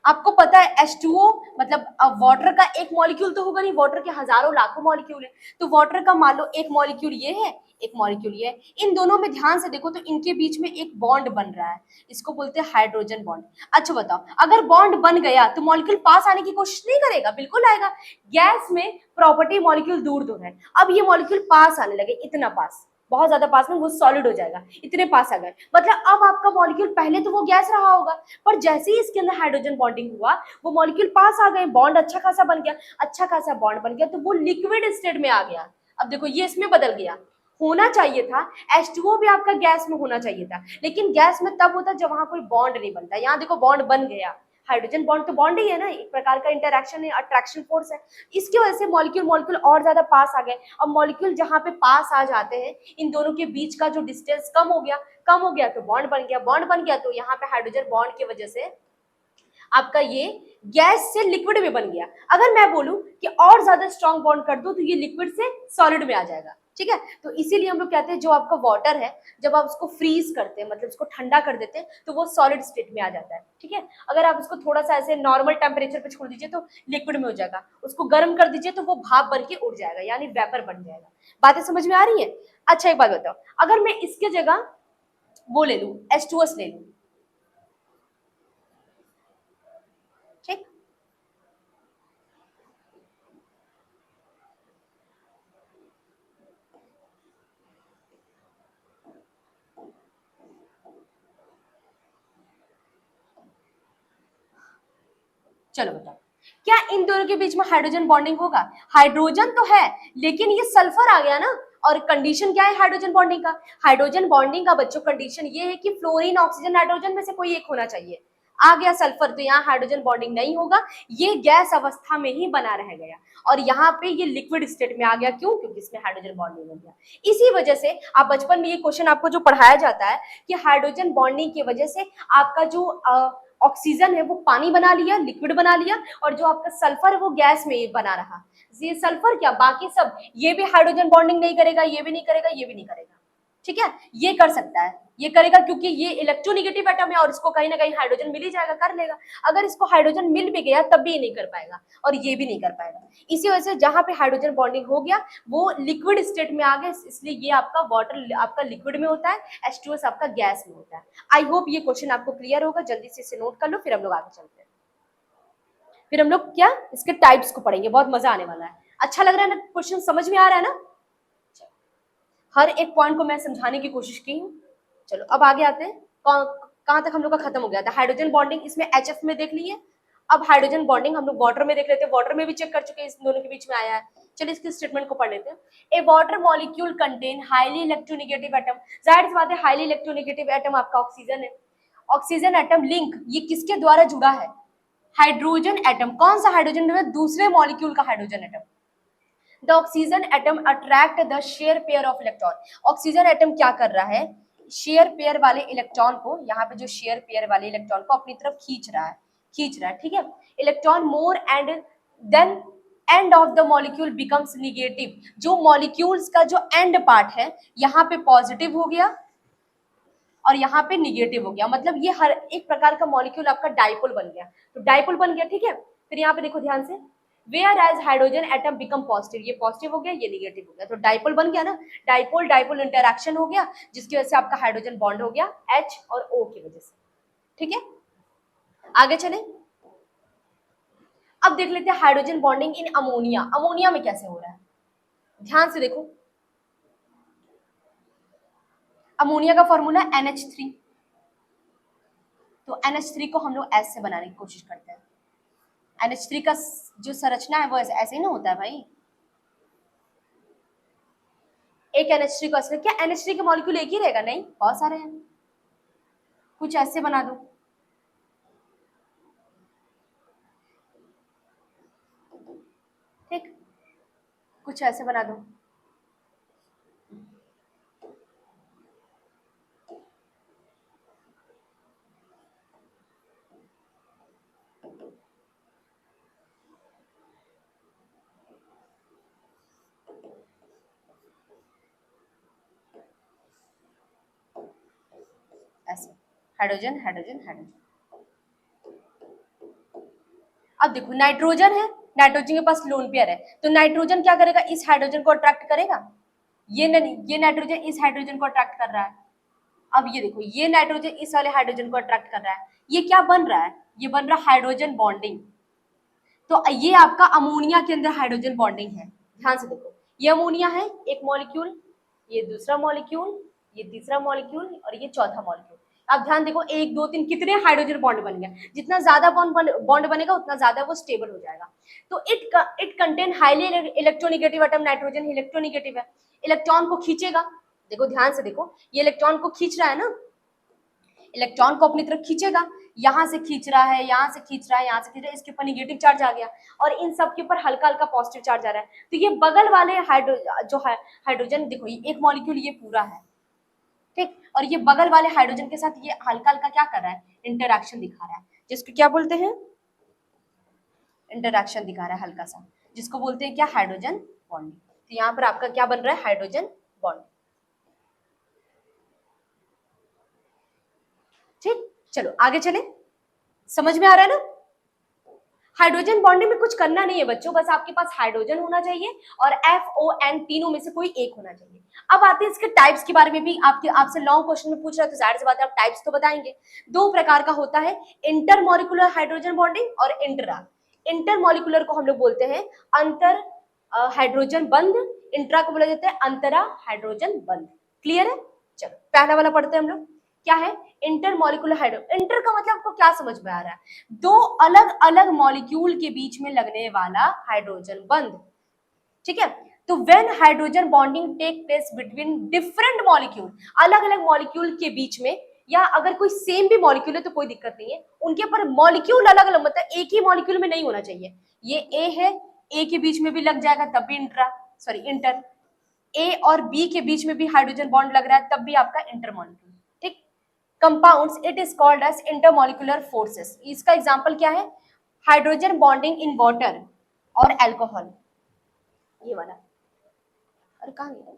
आपको पता है H2O मतलब वाटर का एक मॉलिक्यूल तो होगा नहीं, वाटर के हजारों लाखों मॉलिक्यूल है। तो वाटर का मान लो एक मॉलिक्यूल ये है, एक मॉलिक्यूल ये है। इन दोनों में ध्यान से देखो तो इनके बीच में एक बॉन्ड बन रहा है, इसको बोलते हैं हाइड्रोजन बॉन्ड। अच्छा बताओ, अगर बॉन्ड बन गया तो मॉलिक्यूल पास आने की कोशिश नहीं करेगा? बिल्कुल आएगा। गैस में प्रॉपर्टी मॉलिक्यूल दूर दूर है, अब ये मॉलिक्यूल पास आने लगे, इतना पास, बहुत ज्यादा पास में, वो सॉलिड हो जाएगा, इतने पास आ गए। मतलब अब आपका मॉलिक्यूल, पहले तो वो गैस रहा होगा, पर जैसे ही इसके अंदर हाइड्रोजन बॉन्डिंग हुआ, वो मॉलिक्यूल पास आ गए, बॉन्ड अच्छा खासा बन गया, अच्छा खासा बॉन्ड बन गया, तो वो लिक्विड स्टेट में आ गया। अब देखो ये इसमें बदल गया। होना चाहिए था H2O भी आपका गैस में होना चाहिए था, लेकिन गैस में तब होता जब वहां कोई बॉन्ड नहीं बनता। यहाँ देखो बॉन्ड बन गया, हाइड्रोजन बॉन्ड तो बॉन्ड ही है ना, एक प्रकार का इंटरैक्शन है, अट्रैक्शन फोर्स है। इसकी वजह से मॉलिक्यूल मॉलिक्यूल और ज्यादा पास आ गए। अब मॉलिक्यूल जहां पे पास आ जाते हैं, इन दोनों के बीच का जो डिस्टेंस कम हो गया, कम हो गया तो बॉन्ड बन गया, बॉन्ड बन गया तो यहाँ पे हाइड्रोजन बॉन्ड की वजह से आपका ये गैस से लिक्विड में बन गया। अगर मैं बोलूं कि और ज्यादा स्ट्रॉन्ग बॉन्ड कर दूं तो ये लिक्विड से सॉलिड में आ जाएगा। ठीक है, तो इसीलिए हम लोग कहते हैं जो आपका वाटर है, जब आप उसको फ्रीज करते हैं, मतलब उसको ठंडा कर देते हैं, तो वो सॉलिड स्टेट में आ जाता है। ठीक है, अगर आप उसको थोड़ा सा ऐसे नॉर्मल टेम्परेचर पे छोड़ दीजिए तो लिक्विड में हो जाएगा, उसको गर्म कर दीजिए तो वो भाप बन के उड़ जाएगा, यानी वेपर बन जाएगा। बातें समझ में आ रही है? अच्छा एक बात बताओ, अगर मैं इसके जगह वो ले लूं, H2S ले लूं, ठीक, चलो बताओ, क्या इन दोनों के बीच में हाइड्रोजन बॉन्डिंग होगा? हाइड्रोजन तो है, लेकिन ये सल्फर आ गया ना। और कंडीशन क्या है हाइड्रोजन बॉन्डिंग का? हाइड्रोजन बॉन्डिंग का बच्चों कंडीशन ये है कि फ्लोरीन ऑक्सीजन नाइट्रोजन में से कोई एक होना चाहिए। आ गया सल्फर, तो यहाँ हाइड्रोजन बॉन्डिंग नहीं होगा, ये गैस अवस्था में ही बना रह गया। और यहाँ पे ये लिक्विड स्टेट में आ गया, क्यों? क्योंकि इसमें हाइड्रोजन बॉन्डिंग हो गया। इसी वजह से आप बचपन में ये क्वेश्चन आपको जो पढ़ाया जाता है कि हाइड्रोजन बॉन्डिंग की वजह से आपका जो ऑक्सीजन है वो पानी बना लिया, लिक्विड बना लिया, और जो आपका सल्फर है वो गैस में बना रहा। ये सल्फर क्या, बाकी सब, ये भी हाइड्रोजन बॉन्डिंग नहीं करेगा, ये भी नहीं करेगा, ये भी नहीं करेगा। ठीक है, ये कर सकता है, ये करेगा क्योंकि ये इलेक्ट्रोनेगेटिव एटम है और इसको कहीं ना कहीं हाइड्रोजन मिल ही जाएगा, कर लेगा। अगर इसको हाइड्रोजन मिल भी गया तब भी ये नहीं कर पाएगा, और ये भी नहीं कर पाएगा। इसी वजह से जहां पे हाइड्रोजन बॉन्डिंग हो गया वो लिक्विड स्टेट में आ गया, इसलिए ये आपका वाटर आपका लिक्विड में होता है, H2S आपका गैस में होता है। आई होप ये क्वेश्चन आपको क्लियर होगा, जल्दी से इसे नोट कर लो, फिर हम लोग आगे चलते हैं। फिर हम लोग क्या इसके टाइप्स को पढ़ेंगे, बहुत मजा आने वाला है। अच्छा लग रहा है ना, क्वेश्चन समझ में आ रहा है ना? हर एक पॉइंट को मैं समझाने की कोशिश की हूँ। चलो अब आगे आते हैं, कहाँ तक हम लोग का खत्म हो गया था? हाइड्रोजन बॉन्डिंग इसमें HF में देख लिए। अब हाइड्रोजन बॉन्डिंग हम लोग वाटर में देख लेते हैं, वाटर में भी चेक कर चुके हैं, इस दोनों के बीच में आया है। चलिए इसके स्टेटमेंट को पढ़ लेते हैं। A water molecule contain highly electronegative atom. जाहिर सी बात है हाईली इलेक्ट्रोनेगेटिव एटम आपका ऑक्सीजन है। ऑक्सीजन एटम लिंक ये किसके द्वारा जुड़ा है? Hydrogen atom. कौन सा हाइड्रोजन है? दूसरे मॉलिक्यूल का hydrogen atom. The oxygen atom attract the share pair of electron. Oxygen atom क्या कर रहा है? शेयर पेयर वाले इलेक्ट्रॉन को, यहाँ पे जो शेयर पेयर वाले इलेक्ट्रॉन को अपनी तरफ खींच रहा है, खींच रहा है। ठीक है, electron more and then end of the molecule becomes negative. जो मॉलिक्यूल्स का जो एंड पार्ट है यहाँ पे पॉजिटिव हो गया और यहाँ पे निगेटिव हो गया, मतलब ये हर एक प्रकार का मॉलिक्यूल आपका डाइपोल बन गया। तो डाइपोल बन गया, ठीक है। फिर यहाँ पे देखो ध्यान से, whereas hydrogen atom become positive, ये पॉजिटिव हो गया, ये निगेटिव हो गया, तो डाइपोल बन गया ना, डाइपोल डाइपोल इंटरैक्शन हो गया, जिसकी वजह से आपका हाइड्रोजन बॉन्ड हो गया H और O की वजह से। ठीक है, आगे चले। अब देख लेते हैं hydrogen bonding in ammonia. Ammonia में कैसे हो रहा है, ध्यान से देखो। अमोनिया का फॉर्मूला NH3, तो NH3 को हम लोग S से बनाने की कोशिश करते हैं। NH3 का जो संरचना है वो ऐसे ही ना होता है भाई, एक NH3 को ऐसे, क्या NH3 के मॉलिक्यूल एक ही रहेगा? नहीं, बहुत सारे हैं, कुछ ऐसे बना दो, ठीक, कुछ ऐसे बना दो। ऐसे हाइड्रोजन हाइड्रोजन हाइड्रोजन। अब देखो नाइट्रोजन है, नाइट्रोजन के पास लोन पेयर है, तो नाइट्रोजन क्या करेगा, इस हाइड्रोजन को अट्रैक्ट करेगा। ये नाइट्रोजन इस हाइड्रोजन को अट्रैक्ट कर रहा है। अब ये देखो, ये नाइट्रोजन इस वाले हाइड्रोजन को अट्रैक्ट कर रहा है, ये क्या बन रहा है, ये बन रहा है हाइड्रोजन बॉन्डिंग। तो ये आपका अमोनिया के अंदर हाइड्रोजन बॉन्डिंग है। ध्यान से देखो, ये अमोनिया है, एक मॉलिक्यूल, ये दूसरा मॉलिक्यूल, ये तीसरा मॉलिक्यूल और ये चौथा मॉलिक्यूल। अब ध्यान देखो, 1 2 3 कितने हाइड्रोजन बॉन्ड बन गए। जितना ज्यादा बॉन्ड बनेगा उतना ज्यादा वो स्टेबल हो जाएगा। तो it contain highly electronegative atom, nitrogen electronegative है, इलेक्ट्रॉन को खींचेगा। देखो ध्यान से देखो, ये इलेक्ट्रॉन को खींच रहा है ना, इलेक्ट्रॉन को अपनी तरफ खींचेगा, यहाँ से खींच रहा है, यहाँ से खींच रहा है, यहाँ से खींच रहा है, इसके ऊपर निगेटिव चार्ज आ गया और इन सब के ऊपर हल्का हल्का पॉजिटिव चार्ज आ रहा है। तो ये बगल वाले हाइड्रोजन देखो, ये एक मॉलिक्यूल ये पूरा है, ठीक, और ये बगल वाले हाइड्रोजन के साथ ये हल्का हल्का क्या कर रहा है, इंटरैक्शन दिखा रहा है, जिसको क्या बोलते हैं, इंटरैक्शन दिखा रहा है हल्का सा, जिसको बोलते हैं क्या, हाइड्रोजन बॉन्डिंग। तो यहाँ पर आपका क्या बन रहा है, हाइड्रोजन बॉन्ड। ठीक, चलो आगे चले, समझ में आ रहा है ना। हाइड्रोजन बॉन्डिंग में कुछ करना नहीं है बच्चों, बस आपके पास हाइड्रोजन होना चाहिए और FON तीनों में से कोई एक होना चाहिए। अब आते हैं इसके टाइप्स के बारे में भी, आपसे लॉन्ग क्वेश्चन में पूछ रहा है तो जाहिर सी बात है आप टाइप्स तो बताएंगे। 2 प्रकार का होता है, इंटरमॉलिक्यूलर हाइड्रोजन बॉन्डिंग और इंट्रा। इंटरमॉलिक्यूलर को हम लोग बोलते हैं अंतर हाइड्रोजन बंध, इंट्रा को बोला जाता है अंतरा हाइड्रोजन बंध। क्लियर है, चलो पहला वाला पढ़ते हैं हम लोग, क्या है, इंटरमॉलिक्यूलर हाइड्रोजन। इंटर का मतलब आपको क्या समझ में आ रहा है, 2 अलग अलग मॉलिक्यूल के बीच में लगने वाला हाइड्रोजन बंध। ठीक है, तो when hydrogen bonding take place between different molecule, अलग अलग मॉलिक्यूल के बीच में, या अगर कोई सेम भी मॉलिक्यूल है तो कोई दिक्कत नहीं है, उनके पर मॉलिक्यूल अलग अलग, मतलब एक ही मॉलिक्यूल में नहीं होना चाहिए। ये ए है, ए के बीच में भी लग जाएगा तब भी इंटर, ए और बी के बीच में भी हाइड्रोजन बॉन्ड लग रहा है तब भी आपका इंटर मॉलिक्यूल। ठीक, compounds it is called as intermolecular forces. इसका एग्जांपल क्या है, हाइड्रोजन बॉन्डिंग इन वाटर और अल्कोहल, ये वाला, अरे कहां गया,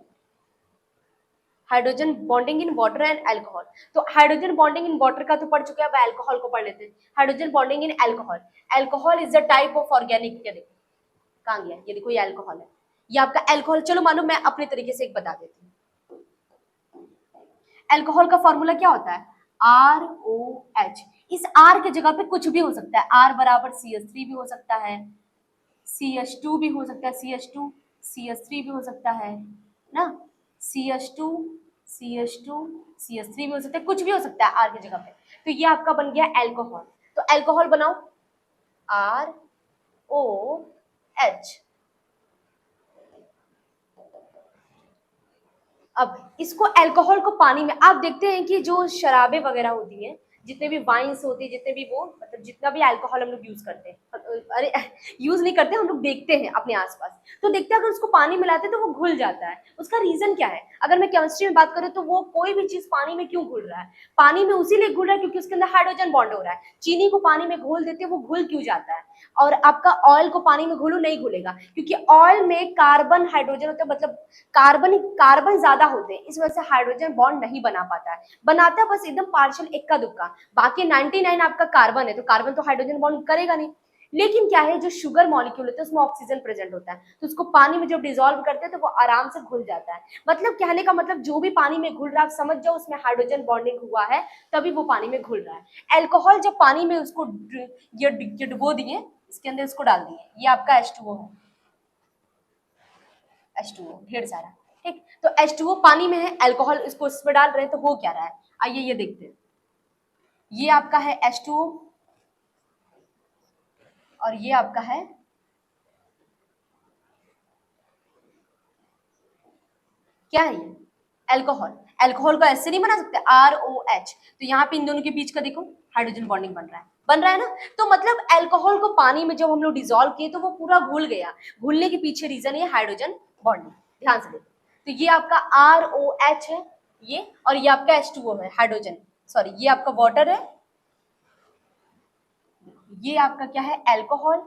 hydrogen bonding in water and alcohol. तो हाइड्रोजन बॉन्डिंग इन वाटर का तो पढ़ चुके हैं, अब अल्कोहल को पढ़ लेते हैं। Hydrogen bonding in alcohol, alcohol is a type of organic, क्या देखो कहां गया, ये देखो ये अल्कोहल है, ये आपका अल्कोहल। चलो मानो मैं अपने तरीके से एक बता देती हूँ। अल्कोहल का फॉर्मूला क्या होता है, ROH। इस R के जगह पे कुछ भी हो सकता है, R बराबर CH3 भी हो सकता है, CH2 भी हो सकता है, CH2 CH3 भी हो सकता है ना, CH2 CH2 CH3 भी हो सकता है, कुछ भी हो सकता है R की जगह पे। तो ये आपका बन गया अल्कोहल। तो अल्कोहल बनाओ, ROH। अब इसको अल्कोहल को पानी में, आप देखते हैं कि जो शराबें वगैरह होती हैं, जितने भी वाइन्स होती है, जितने भी वो मतलब जितना भी अल्कोहल हम लोग यूज करते हैं, अरे यूज नहीं करते, हम लोग देखते हैं अपने आसपास, तो देखते हैं अगर उसको पानी मिलाते हैं तो वो घुल जाता है। उसका रीजन क्या है, अगर मैं केमिस्ट्री में बात करूँ तो वो कोई भी चीज पानी में क्यों घुल रहा है, पानी में उसी लिए घुल रहा है क्योंकि उसके अंदर हाइड्रोजन बॉन्ड हो रहा है। चीनी को पानी में घोल देते हैं, वो घुल क्यों जाता है, और आपका ऑयल को पानी में घोलो नहीं घुलेगा, क्योंकि ऑयल में कार्बन हाइड्रोजन होता है, मतलब कार्बन ज्यादा होते हैं, इस वजह से हाइड्रोजन बॉन्ड नहीं बना पाता है, बनाता है बस एकदम पार्शियल, इक्का दुक्का, बाकी 99 आपका कार्बन है, तो कार्बन तो हाइड्रोजन बॉन्ड करेगा नहीं। लेकिन क्या है, जो शुगर मॉलिक्यूल होता है उसमें ऑक्सीजन प्रेजेंट होता है, तो उसको पानी में जब डिसॉल्व करते हैं तो वो आराम से घुल जाता है। मतलब कहने का मतलब जो भी पानी में घुल रहा है आप समझ जाओ उसमें हाइड्रोजन बॉन्डिंग हुआ है, तभी वो पानी में घुल रहा है। अल्कोहल जब पानी में उसको ये डुबो दिए, इसके अंदर इसको डाल दिए, ये आपका H2O है, H2O ढेर सारा, ठीक। तो H2O पानी में है, अल्कोहल इसको इसमें डाल रहे हैं, तो हो क्या रहा है, आइए ये देखते हैं। ये आपका है H2O और ये आपका है क्या है, ये अल्कोहल। अल्कोहल को ऐसे नहीं बना सकते, ROH, तो यहाँ पे इन दोनों के बीच का देखो हाइड्रोजन बॉन्डिंग बन रहा है ना। तो मतलब अल्कोहल को पानी में जब हम लोग डिसॉल्व किए तो वो पूरा घुल गया, घुलने के पीछे रीजन है हाइड्रोजन बॉन्डिंग, ध्यान से देखो। तो ये आपका ROH है ये, और ये आपका H2O है, हाइड्रोजन, सॉरी ये आपका वाटर है, ये आपका क्या है अल्कोहल,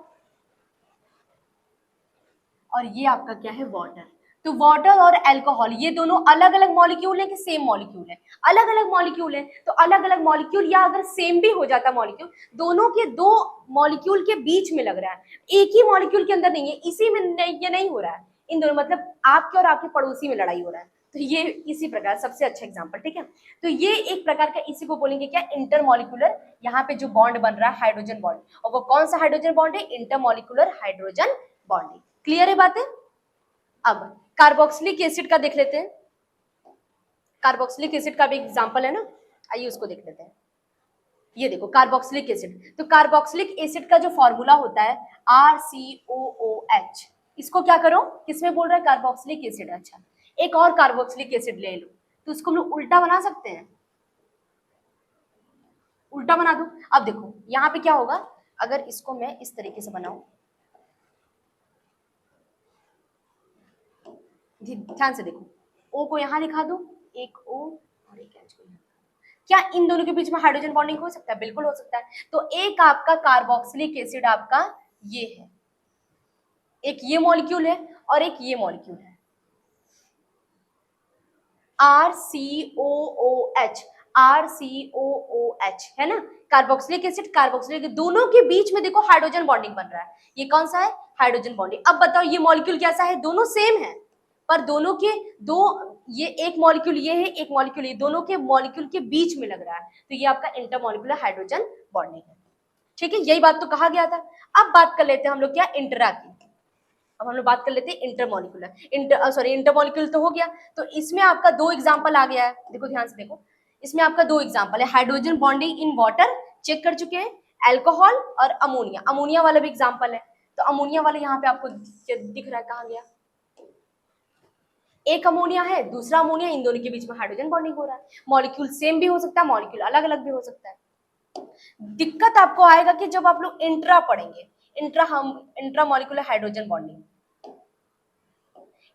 और ये आपका क्या है वाटर। तो वाटर और अल्कोहल ये दोनों अलग अलग मॉलिक्यूल है कि सेम मॉलिक्यूल है, अलग अलग मॉलिक्यूल है। तो अलग अलग मॉलिक्यूल, या अगर सेम भी हो जाता मॉलिक्यूल, दोनों के दो मॉलिक्यूल के बीच में लग रहा है, एक ही मॉलिक्यूल के अंदर नहीं है, इसी में नहीं, ये नहीं हो रहा है, इन दोनों मतलब आपके और आपके पड़ोसी में लड़ाई हो रहा है। तो ये इसी प्रकार सबसे अच्छा एग्जांपल, ठीक है। तो ये एक प्रकार का, इसी को बोलेंगे क्या, इंटरमॉलिक्यूलर, यहाँ पे जो बॉन्ड बन रहा है हाइड्रोजन बॉन्ड, और वो कौन सा हाइड्रोजन बॉन्ड है, इंटरमॉलिक्यूलर हाइड्रोजन बॉन्डिंग। क्लियर है बातें। अब कार्बोक्सिलिक एसिड का देख लेते हैं, कार्बोक्सिलिक एसिड का भी एग्जांपल है ना, आइए उसको देख लेते हैं। ये देखो कार्बोक्सिलिक एसिड, तो कार्बोक्सिलिक एसिड का जो फॉर्मूला होता है RCOOH, इसको क्या करो, किसमें बोल रहा है, कार्बोक्सिलिक एसिड। अच्छा, एक और कार्बोक्सिलिक एसिड ले लो, तो उसको हम लोग उल्टा बना सकते हैं, उल्टा बना दो। अब देखो यहाँ पे क्या होगा, अगर इसको मैं इस तरीके से बनाऊं, ध्यान से देखो, O को यहाँ लिखा दो, एक O और एक H को, क्या इन दोनों के बीच में हाइड्रोजन बॉन्डिंग हो सकता है, बिल्कुल हो सकता है। तो एक आपका कार्बोक्सिलिक एसिड आपका ये है, एक ये मॉलिक्यूल है और एक ये मॉलिक्यूल है, RCOOH, RCOOH है ना, कार्बोक्सिलिक एसिड, कार्बोक्सिलिक, दोनों के बीच में देखो हाइड्रोजन बॉन्डिंग बन रहा है, ये कौन सा है, हाइड्रोजन बॉन्डिंग। अब बताओ ये मॉलिक्यूल कैसा है, दोनों सेम है, पर दोनों के दो, ये एक मॉलिक्यूल ये है, एक मॉलिक्यूल ये, दोनों के मॉलिक्यूल के बीच में लग रहा है, तो ये आपका इंटरमॉलिक्यूलर हाइड्रोजन बॉन्डिंग है, ठीक है, यही बात तो कहा गया था। अब बात कर लेते हैं हम लोग क्या, इंट्रा की। अब हम लोग बात कर लेते हैं इंटरमॉलिक्यूलर, सॉरी इंटरमॉलिक्यूलर तो हो गया। तो इसमें आपका दो एग्जांपल आ गया है, देखो ध्यान से देखो, इसमें आपका दो एग्जांपल है, hydrogen bonding in water check कर चुके हैं, अल्कोहल और अमोनिया, अमोनिया वाला भी एग्जांपल है। तो अमोनिया वाला यहाँ पे आपको दिख रहा है, कहाँ गया, एक अमोनिया है, दूसरा अमोनिया, इन दोनों के बीच में हाइड्रोजन बॉन्डिंग हो रहा है। मॉलिक्यूल सेम भी हो सकता है, मॉलिक्यूल अलग अलग भी हो सकता है। दिक्कत आपको आएगा कि जब आप लोग इंट्रा पढ़ेंगे, intramolecular hydrogen bonding,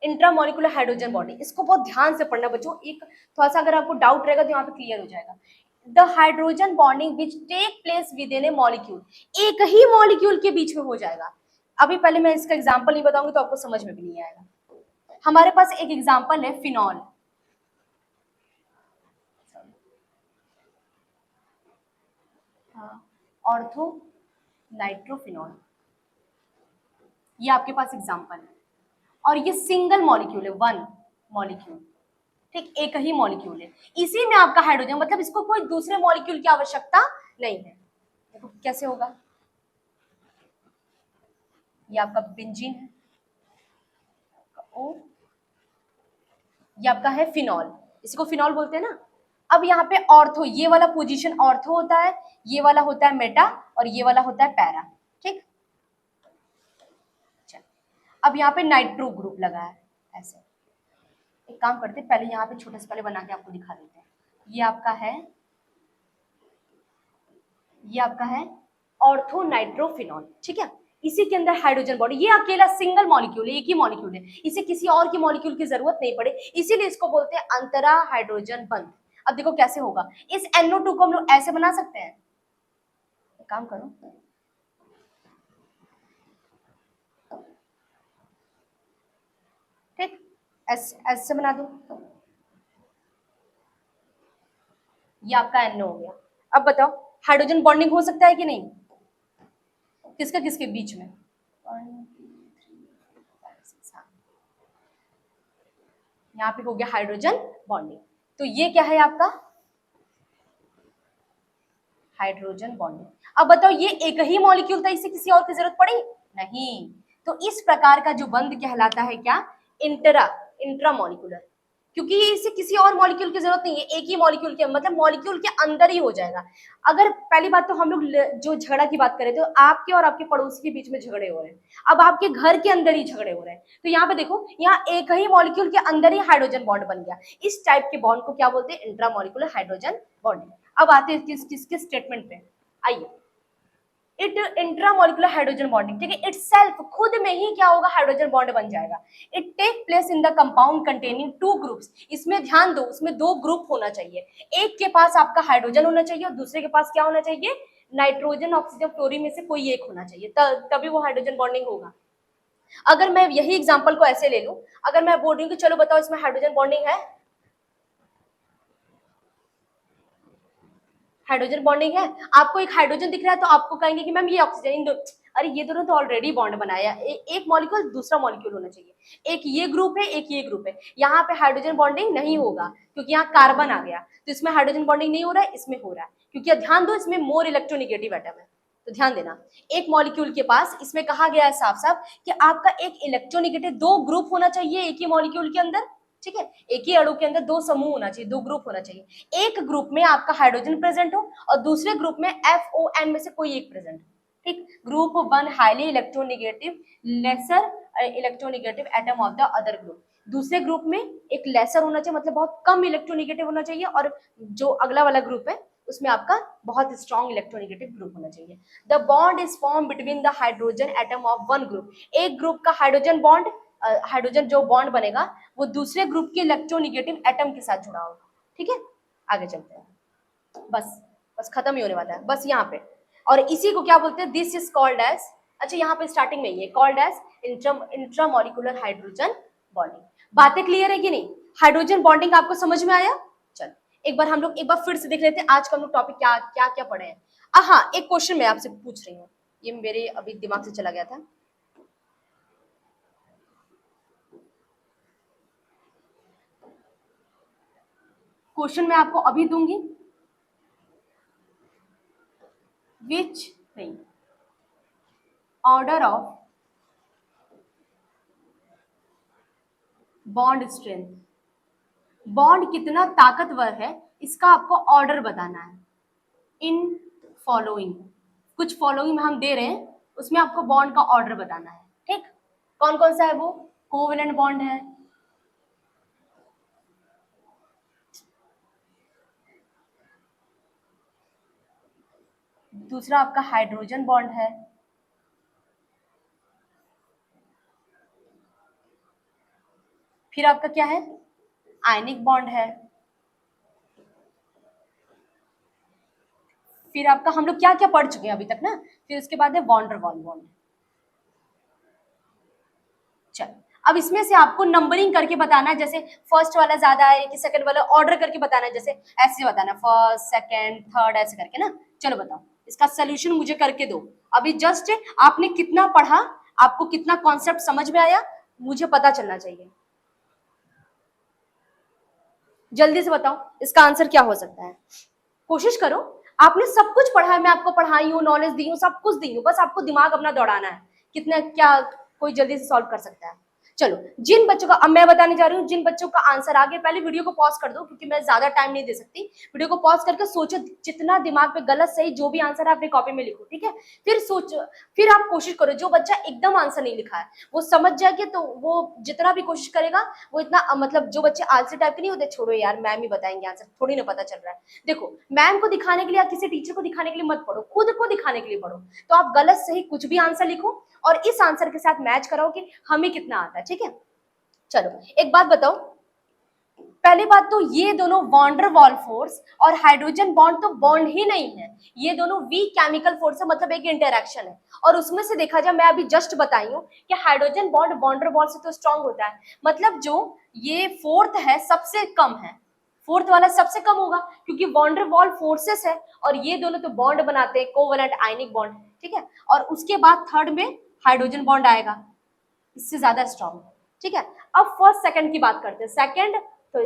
intramolecular hydrogen bonding, इसको बहुत ध्यान से पढ़ना बच्चों, एक थोड़ा सा अगर आपको डाउट रहेगा तो यहाँ पे क्लियर हो जाएगा। The hydrogen bonding which take place within a molecule, एक ही मॉलिक्यूल के बीच में हो जाएगा। अभी पहले मैं इसका एग्जांपल नहीं बताऊंगी तो आपको समझ में भी नहीं आएगा। हमारे पास एक एग्जांपल है फिनॉल, ऑर्थो नाइट्रोफिनॉल, ये आपके पास एग्जांपल है, और ये सिंगल मॉलिक्यूल है, वन मॉलिक्यूल, ठीक, एक ही मॉलिक्यूल है, इसी में आपका हाइड्रोजन, मतलब इसको कोई दूसरे मॉलिक्यूल की आवश्यकता नहीं है। देखो कैसे होगा, ये आपका बेंजीन है, ओ, ये आपका है फिनॉल, इसी को फिनॉल बोलते हैं ना। अब यहाँ पे ऑर्थो, ये वाला पोजीशन ऑर्थो होता है, ये वाला होता है मेटा, और ये वाला होता है पैरा, ठीक। अब यहाँ पे नाइट्रो ग्रुप लगा है, ऐसे एक काम करते हैं, पहले यहाँ पे छोटे से पहले बना के आपको दिखा देते हैं। ये आपका है, ये आपका है ऑर्थो नाइट्रोफिनॉल, ठीक है, इसी के अंदर हाइड्रोजन बॉन्ड, ये अकेला सिंगल मॉलिक्यूल है, एक ही मॉलिक्यूल है, इसे किसी और की मॉलिक्यूल की जरूरत नहीं पड़े, इसीलिए इसको बोलते हैं अंतरा हाइड्रोजन बंध। अब देखो कैसे होगा, इस NO2 को हम लोग ऐसे बना सकते हैं, एक काम करो, ठीक, ऐसे बना दो, ये आपका NO हो गया। अब बताओ हाइड्रोजन बॉन्डिंग हो सकता है कि नहीं, किसका किसके बीच में, 1 2 3 4 5 6 7, यहाँ पे हो गया हाइड्रोजन बॉन्डिंग। तो ये क्या है आपका हाइड्रोजन बॉन्डिंग। अब बताओ ये एक ही मॉलिक्यूल था, इसे किसी और की जरूरत पड़ी नहीं। तो इस प्रकार का जो बंध कहलाता है क्या, इंट्रामॉलिक्यूलर, क्योंकि इसे किसी और मॉलिक्यूल की जरूरत नहीं है, एक ही मॉलिक्यूल के मतलब मॉलिक्यूल के अंदर ही हो जाएगा। अगर पहली बात तो हम लोग जो झगड़ा की बात करें तो आपके और आपके पड़ोसी के बीच में झगड़े हो रहे हैं, अब आपके घर के अंदर ही झगड़े हो रहे हैं, तो यहाँ पे देखो यहाँ एक ही मॉलिक्यूल के अंदर ही हाइड्रोजन बॉन्ड बन गया। इस टाइप के बॉन्ड को क्या बोलते हैं, इंट्रामॉलिक्यूलर हाइड्रोजन बॉन्डिंग। अब आते हैं किसके स्टेटमेंट पे, आइए। इट इंट्रामॉलिक्यूलर हाइड्रोजन बॉन्डिंग, ठीक है, इटसेल्फ खुद में ही क्या होगा, हाइड्रोजन बॉन्ड बन जाएगा। It take place in the compound containing 2 groups. इसमें ध्यान दो, उसमें 2 ग्रुप होना चाहिए, एक के पास आपका हाइड्रोजन होना चाहिए और दूसरे के पास क्या होना चाहिए, नाइट्रोजन ऑक्सीजन फ्लोरीन में से कोई एक होना चाहिए, तभी वो हाइड्रोजन बॉन्डिंग होगा। अगर मैं यही एग्जांपल को ऐसे ले लूं, अगर मैं बोल रही हूँ कि चलो बताओ इसमें हाइड्रोजन बॉन्डिंग है, हाइड्रोजन बॉन्डिंग है, आपको एक हाइड्रोजन दिख रहा है तो आपको कहेंगे कि मैम ये ऑक्सीजन, अरे ये दोनों तो ऑलरेडी बॉन्ड बनाया है, एक मॉलिक्यूल दूसरा मॉलिक्यूल होना चाहिए, एक ये ग्रुप है एक ये ग्रुप है, यहाँ पे हाइड्रोजन बॉन्डिंग नहीं होगा क्योंकि यहाँ कार्बन आ गया, तो इसमें हाइड्रोजन बॉन्डिंग नहीं हो रहा है, इसमें हो रहा है, क्योंकि ध्यान दो इसमें मोर इलेक्ट्रोनिगेटिव एटम है। तो ध्यान देना, एक मॉलिक्यूल के पास इसमें कहा गया है साफ साफ कि आपका एक इलेक्ट्रोनिगेटिव 2 ग्रुप होना चाहिए एक ही मॉलिक्यूल के अंदर, ठीक है, एक ही अणु के अंदर 2 समूह होना चाहिए, 2 ग्रुप होना चाहिए, एक ग्रुप में आपका हाइड्रोजन प्रेजेंट हो और दूसरे ग्रुप में FON में से कोई एक प्रेजेंट हो, ठीक। Group 1 highly electronegative lesser electronegative atom of the other group, दूसरे ग्रुप में एक लेसर होना चाहिए मतलब बहुत कम इलेक्ट्रोनिगेटिव होना चाहिए, और जो अगला वाला ग्रुप है उसमें आपका बहुत स्ट्रॉन्ग इलेक्ट्रोनिगेटिव ग्रुप होना चाहिए। The bond is form between the hydrogen atom of 1 group, एक ग्रुप का हाइड्रोजन बॉन्ड, हाइड्रोजन जो बॉन्ड बनेगा वो दूसरे ग्रुप के इलेक्ट्रोनिगेटिव एटम के साथ जुड़ा होगा, ठीक है। आगे चलते हैं, बस खत्म ही होने वाला है बस यहाँ पे, और इसी को क्या बोलते हैं, दिस इज कॉल्ड एज, अच्छा यहाँ पे स्टार्टिंग में ये called as intramolecular hydrogen bonding. बातें क्लियर है कि नहीं, हाइड्रोजन बॉन्डिंग आपको समझ में आया। चलो एक बार हम लोग एक बार फिर से देख लेते हैं आज का हम लोग टॉपिक क्या क्या क्या पढ़े हैं। हाँ एक क्वेश्चन मैं आपसे पूछ रही हूँ, ये मेरे अभी दिमाग से चला गया था, क्वेश्चन मैं आपको अभी दूंगी, which thing order of bond strength, bond कितना ताकतवर है इसका आपको ऑर्डर बताना है। इन फॉलोइंग, कुछ फॉलोइंग में हम दे रहे हैं उसमें आपको बॉन्ड का ऑर्डर बताना है, ठीक। कौन कौन सा है वो, कोवेलेंट बॉन्ड है, दूसरा आपका हाइड्रोजन बॉन्ड है, फिर आपका क्या है, आयनिक बॉन्ड है, फिर आपका हम लोग क्या क्या पढ़ चुके हैं अभी तक ना, फिर उसके बाद है वॉन डेर वाल बॉन्ड। चल अब इसमें से आपको नंबरिंग करके बताना है, जैसे फर्स्ट वाला ज्यादा है कि सेकंड वाला, ऑर्डर करके बताना है, जैसे ऐसे बताना फर्स्ट सेकंड थर्ड ऐसे करके ना। चलो बताओ इसका सोल्यूशन मुझे करके दो, अभी जस्ट आपने कितना पढ़ा, आपको कितना कॉन्सेप्ट समझ में आया, मुझे पता चलना चाहिए, जल्दी से बताओ इसका आंसर क्या हो सकता है, कोशिश करो। आपने सब कुछ पढ़ा है, मैं आपको पढ़ाई हूँ, नॉलेज दी हूँ, सब कुछ दी हूँ, बस आपको दिमाग अपना दौड़ाना है, कितना क्या कोई जल्दी से सॉल्व कर सकता है। चलो जिन बच्चों का, अब मैं बताने जा रही हूँ, जिन बच्चों का आंसर आ गया पहले वीडियो को पॉज कर दो क्योंकि मैं ज्यादा टाइम नहीं दे सकती, वीडियो को पॉज करके सोचो, जितना दिमाग पे गलत सही जो भी आंसर है अपनी कॉपी में लिखो, ठीक है। फिर सोचो, फिर आप कोशिश करो, जो बच्चा एकदम आंसर नहीं लिखा है वो समझ जाएगा, तो वो जितना भी कोशिश करेगा वो इतना, मतलब जो बच्चे आलसी टाइप के नहीं होते, छोड़ो यार मैम ही बताएंगे आंसर, थोड़ी ना पता चल रहा है। देखो मैम को दिखाने के लिए या किसी टीचर को दिखाने के लिए मत पढ़ो, खुद को दिखाने के लिए पढ़ो, तो आप गलत सही कुछ भी आंसर लिखो और इस आंसर के साथ मैच कराओ कि हमें कितना आता है, ठीक है। चलो एक बात बताओ, पहली बात तो ये दोनों वॉन डेर वाल फोर्स और हाइड्रोजन बॉन्ड तो बॉन्ड ही नहीं है, ये दोनों वीक केमिकल फोर्स है, मतलब एक इंटरैक्शन है, और उसमें से देखा जाए मैं अभी जस्ट बताई हूँ कि हाइड्रोजन बॉन्ड वॉन डेर वाल से तो स्ट्रांग होता है, मतलब जो ये फोर्थ है सबसे कम है, फोर्थ वाला सबसे कम होगा क्योंकि वॉन डेर वाल फोर्सेस है और ये दोनों तो बॉन्ड बनाते हैं, कोवेलेंट आयनिक बॉन्ड, ठीक है। और उसके बाद थर्ड में हाइड्रोजन बॉन्ड आएगा, इससे ज्यादा स्ट्रॉन्ग, ठीक है। अब फर्स्ट सेकंड की बात करते हैं, सेकंड तो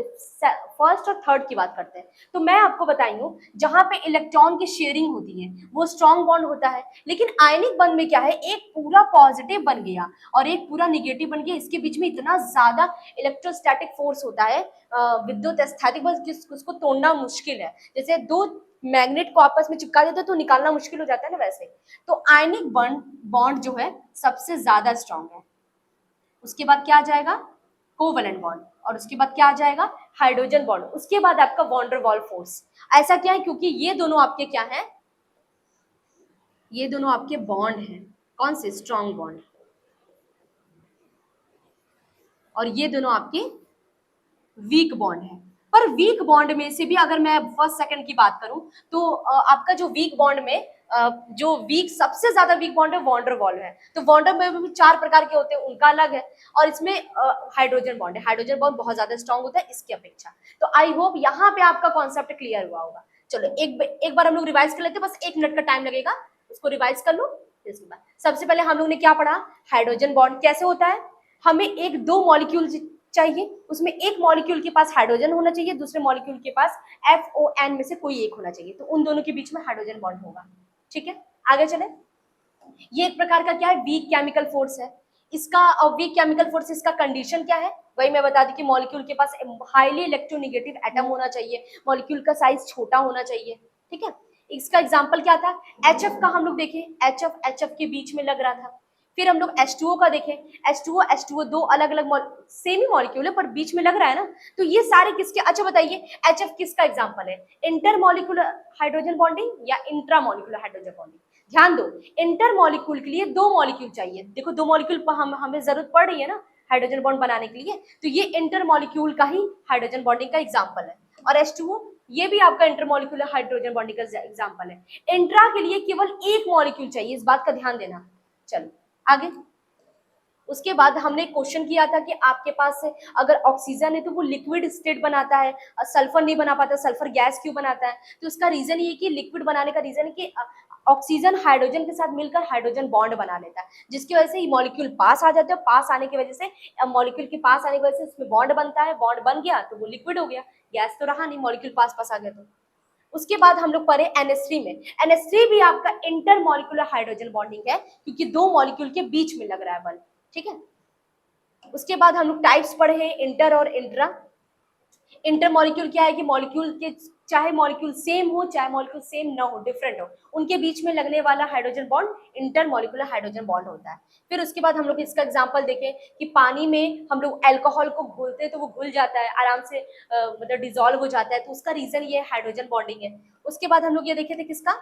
फर्स्ट और थर्ड की बात करते हैं। तो मैं आपको बताई हूँ जहां पे इलेक्ट्रॉन की शेयरिंग होती है वो स्ट्रॉन्ग बॉन्ड होता है, लेकिन आयनिक बॉन्ड में क्या है, एक पूरा पॉजिटिव बन गया और एक पूरा निगेटिव बन गया, इसके बीच में इतना ज्यादा इलेक्ट्रोस्टैटिक फोर्स होता है, विद्युत स्थैतिक बल, उसको तोड़ना मुश्किल है। जैसे दो मैग्नेट को आपस में चिपका देते तो निकालना मुश्किल हो जाता है ना, वैसे तो आयनिक बॉन्ड जो है सबसे ज्यादा स्ट्रॉन्ग है। उसके बाद क्या आ जाएगा, कोवेलेंट बॉन्ड, और उसके बाद क्या आ जाएगा, हाइड्रोजन बॉन्ड, उसके बाद आपका वॉन डेर वाल फोर्स। ऐसा क्या है, क्योंकि ये दोनों आपके क्या है, ये दोनों आपके बॉन्ड हैं, कौन से, स्ट्रॉन्ग बॉन्ड, और ये दोनों आपके वीक बॉन्ड है। पर वीक बॉन्ड में से भी अगर मैं फर्स्ट सेकंड की बात करूं तो आपका जो वीक बॉन्ड में जो वीक सबसे ज्यादा वीक बॉन्ड है वॉन डेर वाल है। तो वॉन डेर में भी 4 प्रकार के होते हैं, उनका अलग है, और इसमें हाइड्रोजन बॉन्ड है, हाइड्रोजन बॉन्ड बहुत ज्यादा स्ट्रॉन्ग होता है इसकी अपेक्षा। तो आई होप यहाँ पे आपका कॉन्सेप्ट क्लियर हुआ होगा। चलो एक बार हम लोग रिवाइज कर लेते हैं, बस 1 मिनट का टाइम लगेगा, उसको रिवाइज कर लो। इसके बाद सबसे पहले हम लोग ने क्या पढ़ा, हाइड्रोजन बॉन्ड कैसे होता है, हमें एक दो मॉलिक्यूल चाहिए, उसमें एक मॉलिक्यूल के पास हाइड्रोजन होना चाहिए, दूसरे मॉलिक्यूल के पास FON में से कोई एक होना चाहिए, तो उन दोनों के बीच में हाइड्रोजन बॉन्ड होगा, ठीक है। आगे चले, ये एक प्रकार का क्या है, वीक केमिकल फोर्स है। इसका वीक केमिकल फोर्स, इसका कंडीशन क्या है, वही मैं बता दी कि मॉलिक्यूल के पास हाईली इलेक्ट्रोनेगेटिव एटम होना चाहिए, मॉलिक्यूल का साइज छोटा होना चाहिए, ठीक है। इसका एग्जांपल क्या था, HF का हम लोग देखें, HF के बीच में लग रहा था। फिर हम लोग H2O का देखें, H2O दो अलग अलग सेम ही मॉलिक्यूल है पर बीच में लग रहा है ना, तो ये सारे किसके, अच्छा बताइए HF किसका एग्जांपल है, इंटरमॉलिक्यूलर हाइड्रोजन बॉन्डिंग या इंट्रामॉलिक्यूलर हाइड्रोजन बॉन्डिंग। ध्यान दो, इंटर मॉलिक्यूल के लिए 2 मॉलिक्यूल चाहिए, देखो 2 मॉलिक्यूल हमें जरूरत पड़ रही है ना हाइड्रोजन बॉन्ड बनाने के लिए, तो ये इंटर मॉलिक्यूल का ही हाइड्रोजन बॉन्डिंग का एग्जांपल है। और H2O ये भी आपका इंटरमॉलिक्यूलर हाइड्रोजन बॉन्डिंग का एग्जांपल है। इंट्रा के लिए केवल 1 मॉलिक्यूल चाहिए, इस बात का ध्यान देना। चलो आगे, उसके बाद हमने क्वेश्चन किया था कि आपके पास अगर ऑक्सीजन है तो वो लिक्विड स्टेट बनाता है, सल्फर नहीं बना पाता, सल्फर गैस क्यों बनाता है, तो उसका रीजन ये कि लिक्विड बनाने का रीजन है कि ऑक्सीजन हाइड्रोजन के साथ मिलकर हाइड्रोजन बॉन्ड बना लेता है, जिसकी वजह से मॉलिक्यूल पास आ जाते हैं, पास आने की वजह से मॉलिक्यूल के पास आने की वजह से उसमें बॉन्ड बनता है, बॉन्ड बन गया तो वो लिक्विड हो गया, गैस तो रहा नहीं, मॉलिक्यूल पास पास आ गया। तो उसके बाद हम लोग पढ़े NH3 में, NH3 भी आपका इंटर मॉलिक्यूलर हाइड्रोजन बॉन्डिंग है क्योंकि 2 मॉलिक्यूल के बीच में लग रहा है बल, ठीक है। उसके बाद हम लोग टाइप्स पढ़े हैं, इंटर और इंट्रा। इंटर मॉलिक्यूल क्या है कि मॉलिक्यूल के चाहे मॉलिक्यूल सेम हो चाहे मॉलिक्यूल सेम ना हो, डिफरेंट हो, उनके बीच में लगने वाला hydrogen bond inter molecular hydrogen bond होता है। फिर उसके बाद हम लोग इसका एग्जांपल देखें कि पानी में हम लोग अल्कोहल को घोलते हैं तो वो घुल जाता है आराम से, मतलब डिजोल्व हो जाता है, तो उसका रीजन ये हाइड्रोजन बॉन्डिंग है। उसके बाद हम लोग ये देखे थे किसका,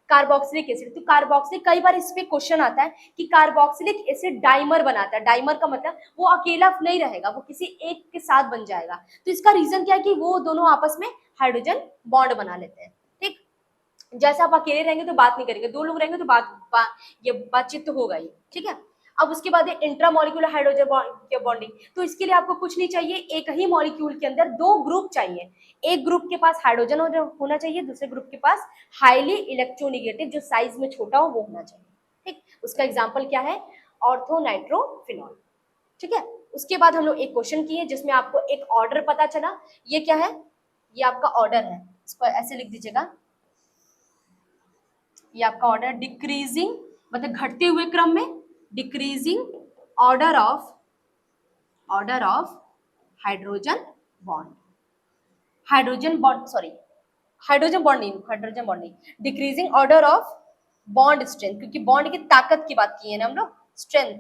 कार्बोक्सिलिक एसिड। तो कार्बोक्सिलिक, कई बार इस पे क्वेश्चन आता है कि कार्बोक्सिलिक एसिड डाइमर बनाता है, डाइमर का मतलब वो अकेला नहीं रहेगा, वो किसी एक के साथ बन जाएगा, तो इसका रीजन क्या है कि वो दोनों आपस में हाइड्रोजन बॉन्ड बना लेते हैं, ठीक। जैसे आप अकेले रहेंगे तो बात नहीं करेंगे, 2 लोग रहेंगे तो ये बातचीत तो होगा ही, ठीक है। अब उसके बाद इंट्रामॉलिक्यूलर हाइड्रोजन बॉन्डिंग, तो इसके लिए आपको कुछ नहीं चाहिए, एक ही मॉलिक्यूल के अंदर 2 ग्रुप चाहिए, एक ग्रुप के पास हाइड्रोजन होना चाहिए, दूसरे ग्रुप के पास हाईली इलेक्ट्रोनेगेटिव जो साइज में छोटा हो वो होना चाहिए, ठीक। उसका एग्जांपल क्या है, ऑर्थोनाइट्रोफिनॉल, ठीक है। उसके बाद हम लोग एक क्वेश्चन किए जिसमें आपको एक ऑर्डर पता चला, ये क्या है, ये आपका ऑर्डर है, इसको ऐसे लिख दीजिएगा, ये आपका ऑर्डर डिक्रीजिंग मतलब घटते हुए क्रम में, decreasing order of hydrogen bond, hydrogen bond नहीं, decreasing order of bond strength, क्योंकि बॉन्ड की ताकत की बात की है ना हम लोग, स्ट्रेंथ,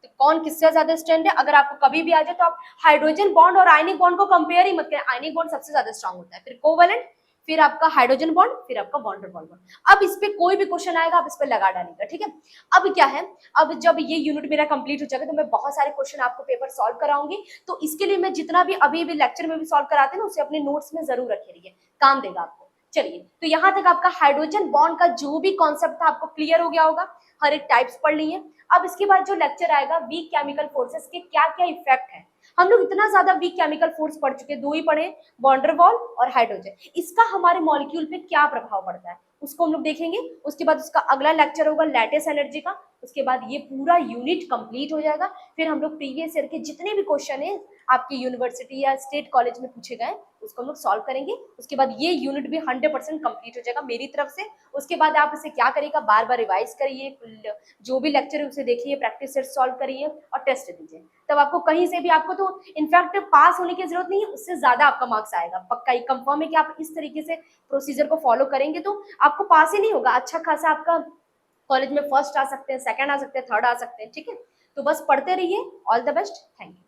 तो कौन किससे ज्यादा स्ट्रेंथ है, अगर आपको कभी भी आ जाए तो आप हाइड्रोजन बॉन्ड और आयनिक बॉन्ड को कंपेयर ही मत करें, आयनिक बॉन्ड सबसे ज्यादा स्ट्रांग होता है, फिर कोवेलेंट, फिर आपका हाइड्रोजन बॉन्ड, फिर आपका वॉन डेर वाल बॉन्ड। अब इस पे कोई भी क्वेश्चन आएगा आप इस पे लगा डालिएगा, ठीक है। अब क्या है, अब जब ये यूनिट मेरा कंप्लीट हो जाएगा तो मैं बहुत सारे क्वेश्चन आपको पेपर सॉल्व कराऊंगी, तो इसके लिए मैं जितना भी अभी भी लेक्चर में भी सॉल्व कराते हैं ना उसे अपने नोट्स में जरूर रखे रहिए, काम देगा आपको। चलिए, तो यहाँ तक आपका हाइड्रोजन बॉन्ड का जो भी कॉन्सेप्ट था आपको क्लियर हो गया होगा, हर एक टाइप्स पढ़ ली है। अब इसके बाद जो लेक्चर आएगा वीक केमिकल फोर्सेस के क्या क्या इफेक्ट है, हम लोग इतना ज्यादा वीक केमिकल फोर्स पढ़ चुके हैं, दो ही पढ़े, वॉन्डरवॉल और हाइड्रोजन। इसका हमारे मॉलिक्यूल पे क्या प्रभाव पड़ता है उसको हम लोग देखेंगे। उसके बाद उसका अगला लेक्चर होगा लैटिस एनर्जी का। उसके बाद ये पूरा यूनिट कंप्लीट हो जाएगा। फिर हम लोग प्रीवियस ईयर के जितने भी क्वेश्चन है आपकी यूनिवर्सिटी या स्टेट कॉलेज में पूछे गए उसको हम लोग सॉल्व करेंगे। उसके बाद ये यूनिट भी 100% कंप्लीट हो जाएगा मेरी तरफ से। उसके बाद आप इसे क्या करिएगा, बार बार रिवाइज करिए, जो भी लेक्चर है उसे देखिए, प्रैक्टिस सेट सॉल्व करिए और टेस्ट दीजिए। तब आपको कहीं से भी, आपको तो इनफैक्ट पास होने की जरूरत नहीं है, उससे ज्यादा आपका मार्क्स आएगा पक्का ही। कंफर्म है कि आप इस तरीके से प्रोसीजर को फॉलो करेंगे तो आपको पास ही नहीं होगा, अच्छा खासा आपका कॉलेज में फर्स्ट आ सकते हैं, सेकंड आ सकते हैं, थर्ड आ सकते हैं। ठीक है, तो बस पढ़ते रहिए। All the best, thank you.